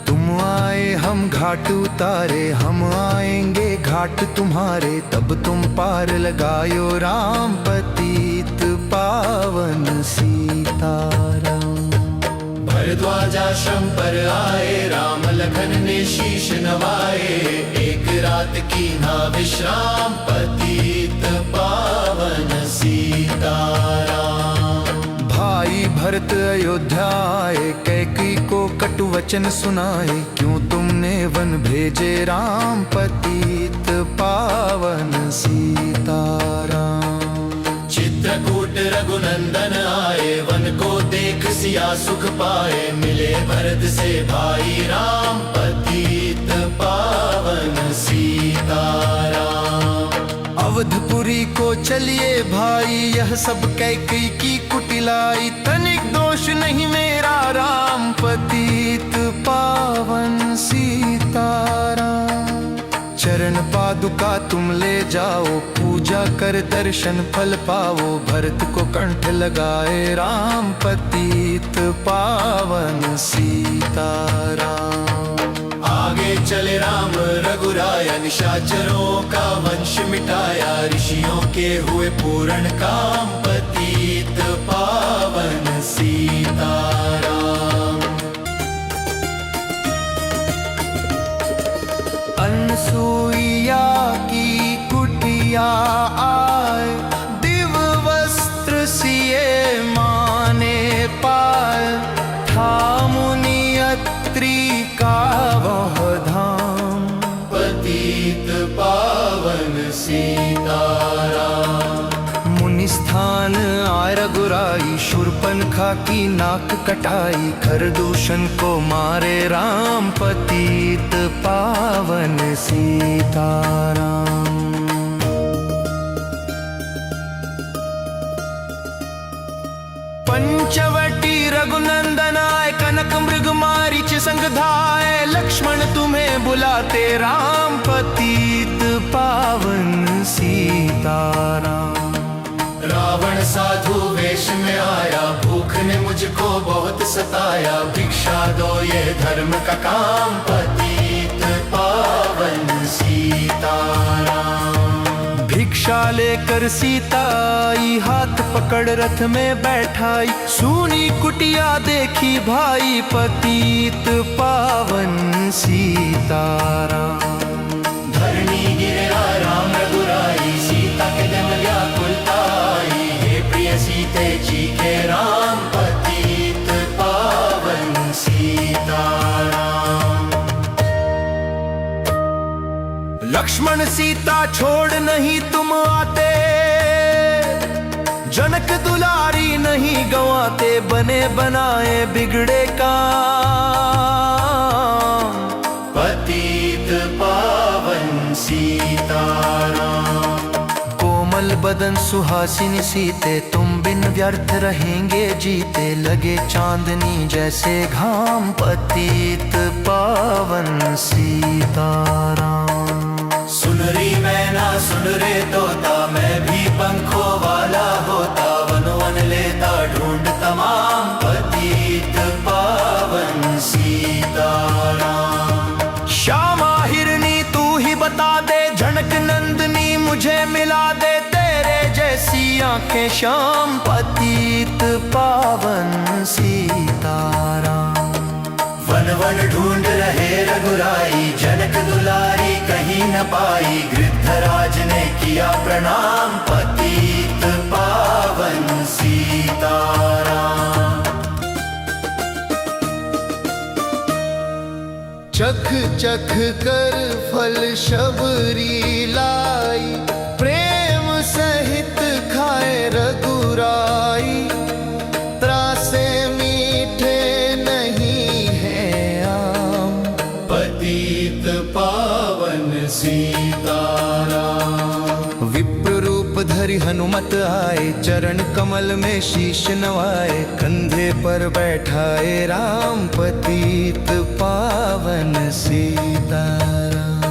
तुम आए हम घाट उतारे, हम आएंगे घाट तुम्हारे, तब तुम पार लगायो राम, पतित पावन सीताराम। भरद्वाजाश्रम पर आए, राम लखन ने शीश नवाए, एक रात की ना विश्राम, पतित पावन सीताराम। भाई भरत अयोध्या आए, कैकेयी को कटु वचन सुनाए, क्यों तुमने वन भेजे राम, पतित पावन सीताराम। चित्रकूट रघुनंदन आए, वन को देख सिया सुख पाए, मिले भरत से भाई राम, पतित पावन सीताराम। अवधपुरी को चलिए भाई, यह सब कैकेयी की कुटिलाई, तनिक दोष नहीं मेरा राम, पतित पावन सीताराम। चरण पादुका तुम ले जाओ, पूजा पूजा कर दर्शन फल पावो, भरत को कंठ लगाए राम, पतित पावन सीताराम। आगे चले राम रघुराया, निशाचरों का वंश मिटाया, ऋषियों के हुए पूर्ण काम, पतित पावन सीताराम। अनसुईया की कुटिया आए, दिव्य वस्त्र सिए माने पाए, था मुनि अत्रि का वह धाम, पतित पावन सीताराम। मुनि स्थान आय रघुराई, शूर्पणखा की नाक कटाई, खरदूषण को मारे राम, पतित पावन सीताराम। पंचवटी रघुनंदन आए, कनक मृग मारीच संग धाए, लक्ष्मण तुम्हें बुलाते राम, पतित पावन सीताराम। रावण साधु वेश में आया, भूख ने मुझको बहुत सताया, भिक्षा दो ये धर्म का काम, पतित पावन सीताराम। भिक्षा लेकर सीता आई, हाथ पकड़ रथ में बैठाई, सुनी कुटिया देखी भाई, पतित पावन सीताराम। धरणी गिरा राम रघुराई, सीता के जन व्याकुलता आई, हे प्रिय सीते जी के राम, पतित पावन सीताराम। लक्ष्मण सीता छोड़ नहीं तुम आते, जनक दुलारी नहीं गंवाते, बने बनाए बिगड़े काम, पतित पावन सीताराम। कोमल बदन सुहासिनी सीते, तुम बिन व्यर्थ रहेंगे जीते, लगे चांदनी जैसे घाम, पतित पावन सीताराम। सुन री मैना सुन रे तोता, मैं भी पंखों वाला होता, वन वन लेता ढूंढ तमाम, पतित पावन सीताराम। श्यामा हिरनी तू ही बता दे, झनक नंदनी मुझे मिला दे, तेरे जैसी आंखें श्याम, पतित पावन सीताराम। वन वन ढूंढ रहे रघुराई, जनक दुलारी कहीं न पाई, गृद्धराज ने किया प्रणाम, पतित पावन सीताराम। चख चख कर फल शबरी लाई, प्रेम सहित खाए रघुराई, त्रासे मीठे नहीं है आम, पतित पावन सीताराम। विप्र रूप धरि हनुमत आए, चरण कमल में शीश नवाए, कंधे पर बैठाए राम, पतित पावन सीताराम।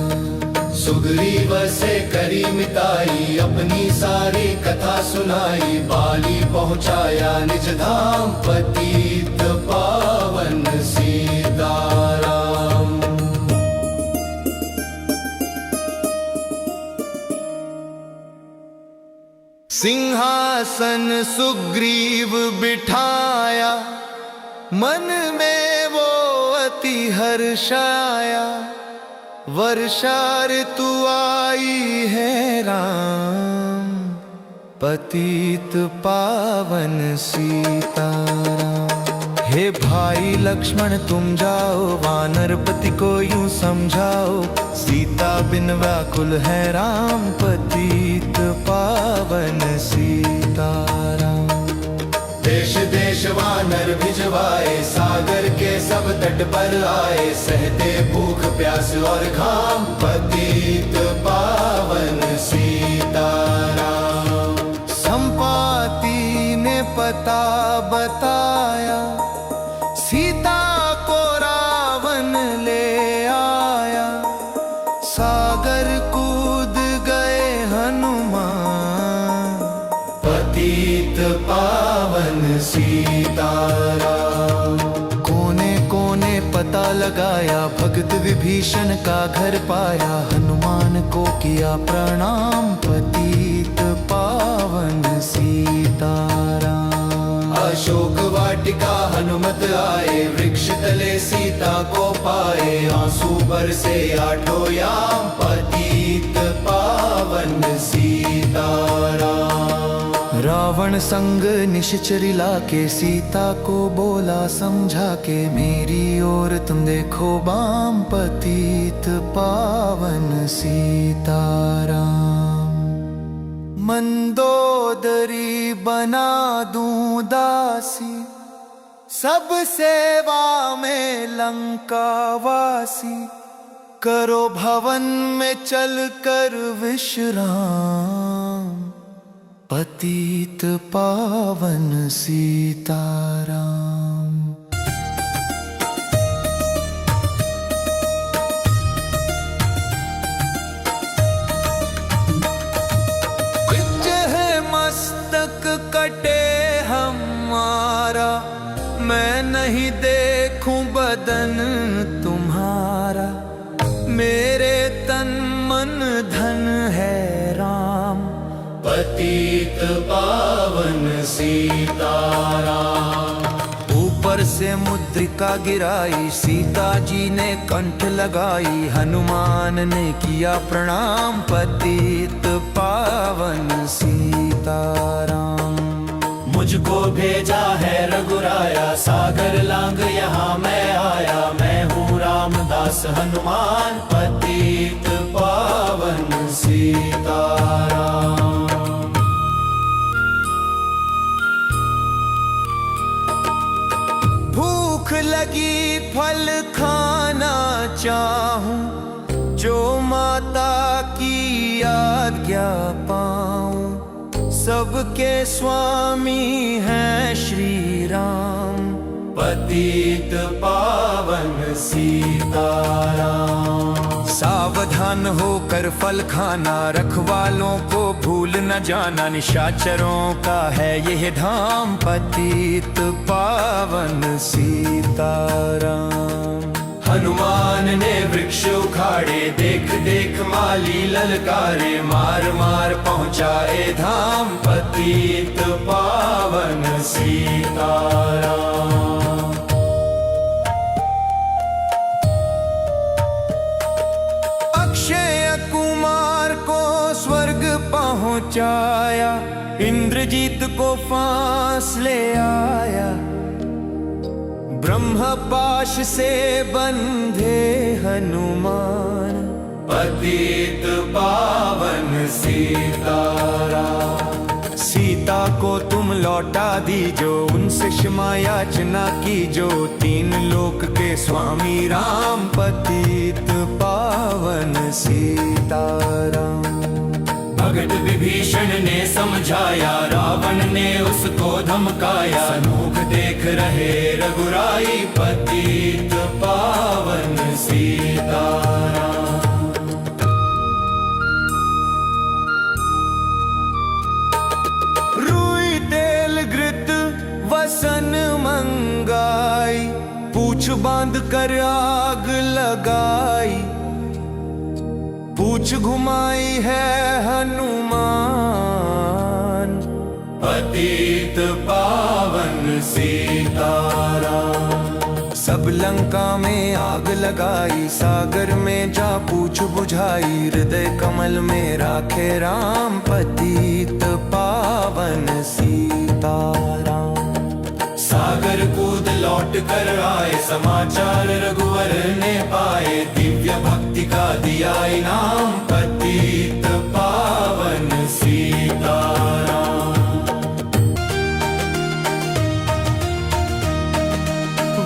सुग्रीव से करी मिताई, अपनी सारी कथा सुनाई, बाली पहुँचाया निज धाम, पतित पावन सीताराम। सिंहासन सुग्रीव बिठाया, मन में वो अति हर्षाया, वर्षा ऋतु आई है राम, पतित पावन सीताराम। हे भाई लक्ष्मण तुम जाओ, वानरपति को यूं समझाओ, सीता बिन व्याकुल है राम, पतित पावन सीताराम। देश देश वानर भिजवाए, सागर के सब तट पर आए, सहते भूख प्यास और घाम, पतित पावन सीताराम। संपाति ने पता बताया, सीता को रावण ले आया, सागर कूद गए हनुमान, पता लगाया, भगत विभीषण का घर पाया, हनुमान को किया प्रणाम, पतित पावन सीताराम। अशोक वाटिका हनुमत आए, वृक्ष तले सीता को पाए, आंसू बरसे आठों याम, पतित पावन सीताराम। रावण संग निश्चर लाके, सीता को बोला समझा के, मेरी ओर तुम देखो बाम, पतित पावन सीताराम। मंदोदरी बना दूं दासी, सब सेवा में लंकावासी, करो भवन में चल कर विश्राम, पतित पावन सीताराम। मस्तक कटे हमारा, मैं नहीं देखूं बदन तुम्हारा, मेरे तन मन धन है राम, पतित पावन सीताराम। ऊपर से मुद्रिका गिराई, सीता जी ने कंठ लगाई, हनुमान ने किया प्रणाम, पतित पावन सीताराम। मुझको भेजा है रघुराया, सागर लांग यहाँ मैं आया, मैं हूँ रामदास हनुमान, पतित पावन सीताराम। भूख लगी फल खाना चाहूं, जो माता की आज्ञा पाऊं, सबके स्वामी हैं श्री राम, पतित पावन सीताराम। सावधान होकर फल खाना, रखवालों को भूल न जाना, निशाचरों का है यह धाम, पतित पावन सीताराम। हनुमान ने वृक्ष उखाड़े, देख देख माली ललकारे, मार मार पहुँचाए धाम, पतित पावन सीताराम। अक्षय कुमार को स्वर्ग पहुँचाया, इंद्रजीत को फांस ले आया, ब्रह्म पाश से बंधे हनुमान, पतित पावन सीताराम। सीता को तुम लौटा दीजो, उनसे क्षमा याचना कीजो, तीन लोक के स्वामी राम, पतित पावन सीताराम। भगत विभीषण ने समझाया, रावण ने उसको धमकाया, सनूख देख रहे रघुराई, पतित पावन सीताराम। रुई तेल घृत वसन मंगाई, पूछ बांध कर आग लगाई, पूछ घुमाई है हनुमान, पतित पावन सीताराम। सब लंका में आग लगाई, सागर में जा पूछ बुझाई, हृदय कमल में राखे राम, पतित पावन सीताराम। सागर कूद लौट कर आए, समाचार रघुवर ने पाए, दिव्य भक्ति का दिया इनाम, पतित पावन सीताराम।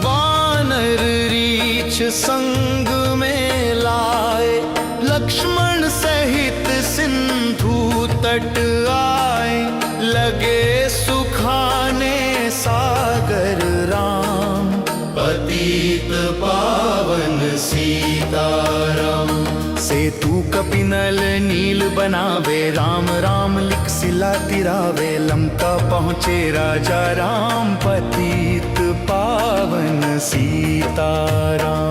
वानर रीछ संग में लाए, लक्ष्मण सहित सिंधु तट आए, लगे सुखाने सागर राम, पतित पावन सीताराम। सेतु कपिनल नील बनावे, राम राम लिख सिला तिरावे, लंका पहुँचे राजा राम, पतित पावन सीताराम।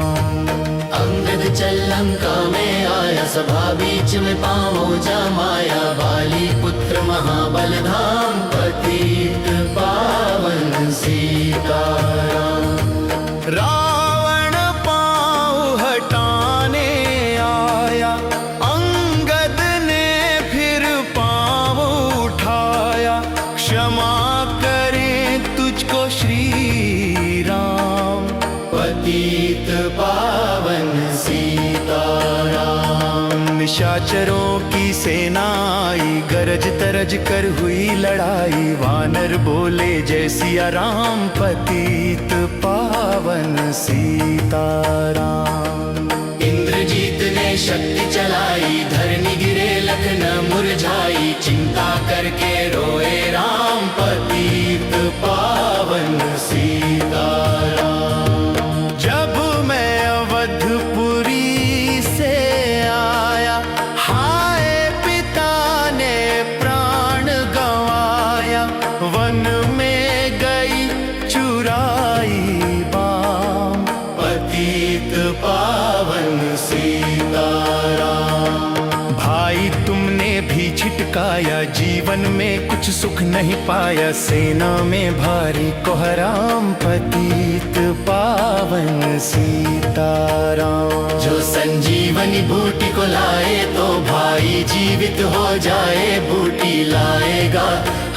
चल लंका में आया, सभा बीच में पाँवों जमाया। बाली पुत्र महाबल धाम, पतित पावन सीताराम। रावण पाँव हटाने आया, अंगद ने फिर पाँव उठाया। क्षमा करें तुझको श्री राम, पतित पावन सीताराम। निशाचरों की सेना आई, गरज तरज कर हुई लड़ाई। वानर बोले जय सिया राम, पतित पावन सीताराम। इंद्रजीत ने शक्ति चलाई, धरनी गिरे लखन मुरझाई। चिंता करके रोए राम, पतित पावन सीताराम। जब मैं अवधपुरी से आया, हाय पिता ने प्राण गंवाया। वन में गई चुराई बाम, पतित पावन सीताराम। भाई तुमने भी छिटकाया, जीवन में कुछ सुख नहीं पाया। सेना में भारी कोहराम, पतित पावन सीताराम। जो संजीवनी बूटी को लाए, तो भाई जीवित हो जाए। बूटी लाएगा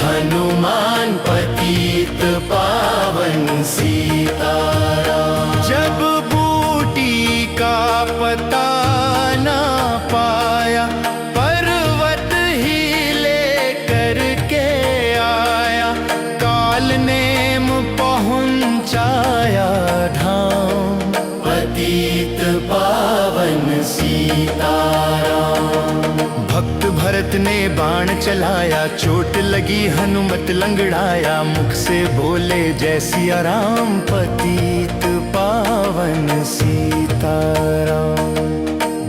हनुमान, पतित पावन सीताराम। जब बूटी का पता ना पाया, पर्वत ही लेकर के आया। काल नेम पहुंचाया धाम, पतित पावन सीताराम। भक्त भरत ने बाण चलाया, चोट लगी हनुमत लंगड़ाया। मुख से बोले जय सिया राम, पतित पावन सीताराम।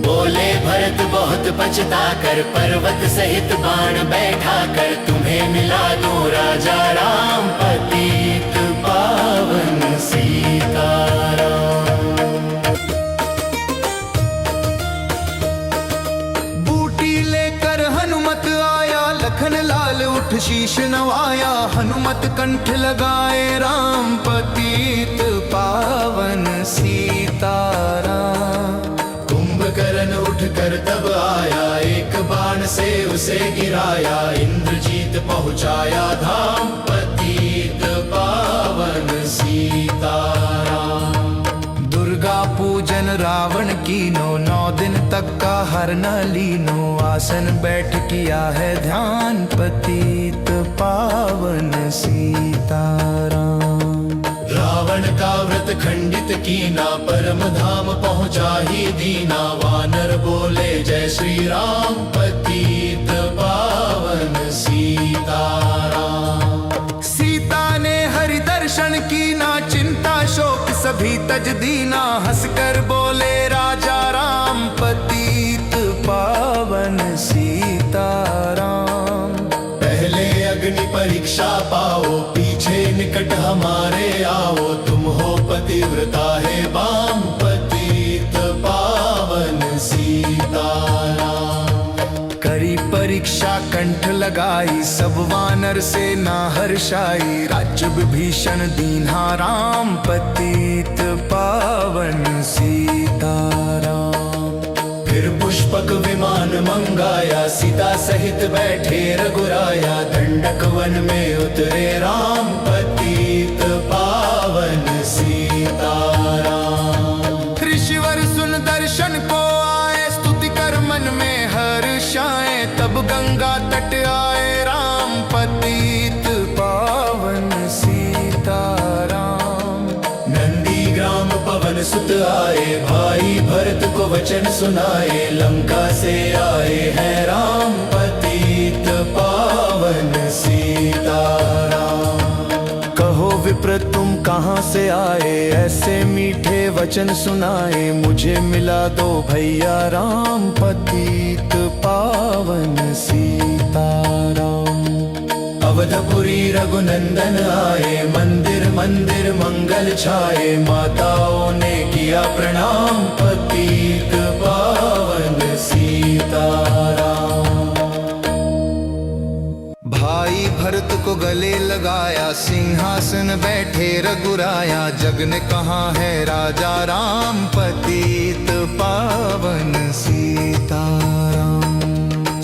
बोले भरत बहुत पछता कर, पर्वत सहित बाण बैठा कर। तुम्हें मिला दूं राजा राम, पतित पावन सीताराम। बूटी लेकर हनुमत आया, लखन लाल उठ शीश नवाया। हनुमत कंठ लगाए राम, पतित पावन सीताराम। कुंभकर्ण उठ कर तब आया, एक बाण से उसे गिराया। इंद्रजीत पहुंचाया धाम, पतित पावन सीताराम। दुर्गा पूजन रावण कीनो, 9 दिन तक का हर न लीनो। आसन बैठ किया है ध्यान, पतित पावन सीताराम। रावण का व्रत खंडित कीना, परम धाम पहुंचा ही दीना। वानर बोले जय श्री राम, पतित पावन सीताराम। सीता ने हरि दर्शन कीना, चिंता शोक सभी तज दीना। हंसकर बोले राजा राम, पतित पावन सीताराम। पहले अग्नि परीक्षा पाओ, पीछे निकट हमारे आओ। तुम हो पतिव्रता है बाम, पतित पावन सीताराम। करी परीक्षा कंठ लगाई, सब वानर से ना हर्षाई। राज्य विभीषण दीन्हा राम, पतित पावन सीताराम। फिर पुष्पक विमान मंगाया, सीता सहित बैठे रघुराया। दंडक वन में उतरे राम, पतित पावन सीताराम। ऋषिवर सुन दर्शन को आए, स्तुति कर मन में हर्षाए। तब गंगा तट आए राम, पतित पावन सीताराम। नंदी ग्राम पवन सुत आए, भाई भरत को वचन सुनाए। लंका से आए हैं राम, पतित पावन सीताराम। कहो विप्र तुम कहाँ से आए, ऐसे मीठे वचन सुनाए। मुझे मिला दो भैया राम, पतित पावन सीताराम। अवधपुरी रघुनंदन आए, मंदिर मंदिर मंगल छाए, माताओं ने किया प्रणाम, पतित पावन सीताराम। भाई भरत को गले लगाया, सिंहासन बैठे रघुराया, जग ने कहा है राजा राम, पतित पावन सीताराम।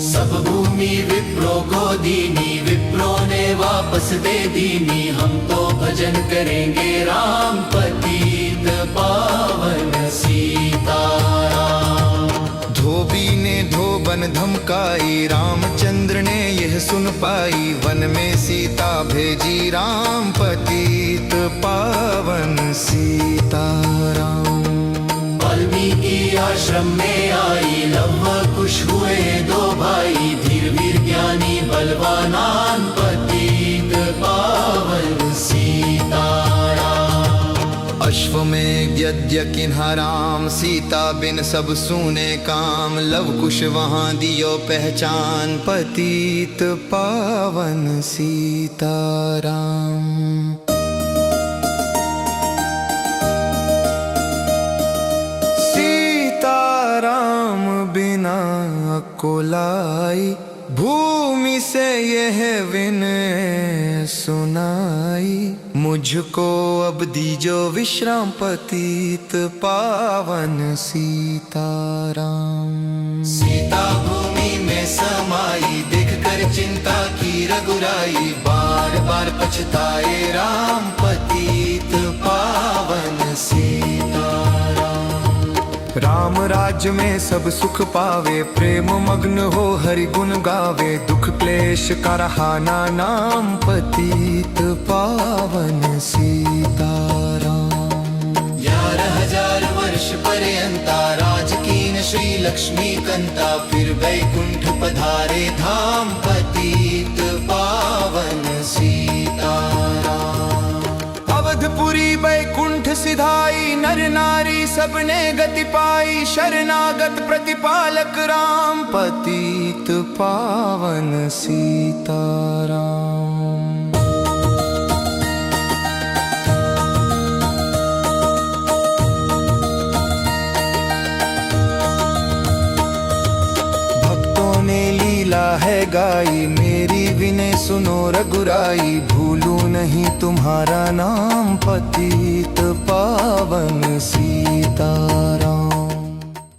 सब भूमि विप्रो को दीनी, विप्रो ने वापस दे दीनी, हम तो भजन करेंगे राम, पतित पावन सीताराम। धोबी ने धोबन धमकाई, रामचंद्र ने यह सुन पाई, वन में सीता भेजी राम, पतित पावन सीताराम। वाल्मीकि आश्रम में आई, लव कुश हुए दो भाई, धीर वीर ज्ञानी बलवानान, पतित पावन सीताराम। अश्वमेध यज्ञ किन्हा राम, सीता बिन सब सूने काम, लव कुश वहाँ दियो पहचान, पतित पावन सीताराम। सीताराम बिना कोलाई, भूमि से यह विनय सुनाई, मुझको अब दीजो विश्राम, पतित पावन सीताराम। सीता भूमि में समाई, देख कर चिंता की रघुराई, बार बार पछताए राम, पतित पावन सीताराम। राम राज्य में सब सुख पावे, प्रेम मग्न हो हरि गुण गावे, दुख क्लेश का रहा ना नाम, पतित पावन सीताराम। 11,000 वर्ष पर्यंता राज कीन श्री लक्ष्मी कंता, फिर वैकुंठ पधारे धाम, पतित पावन सीताराम। अवधपुरी बैकुंठ सिधाई, नर नारी सबने गति पाई, शरणागत प्रतिपालक राम, पतित पावन सीताराम। भक्तों ने लीला है गाई, मेरी विनय सुनो रघुराई, भूलूं नहीं तुम्हारा नाम, पतित पावन सीता।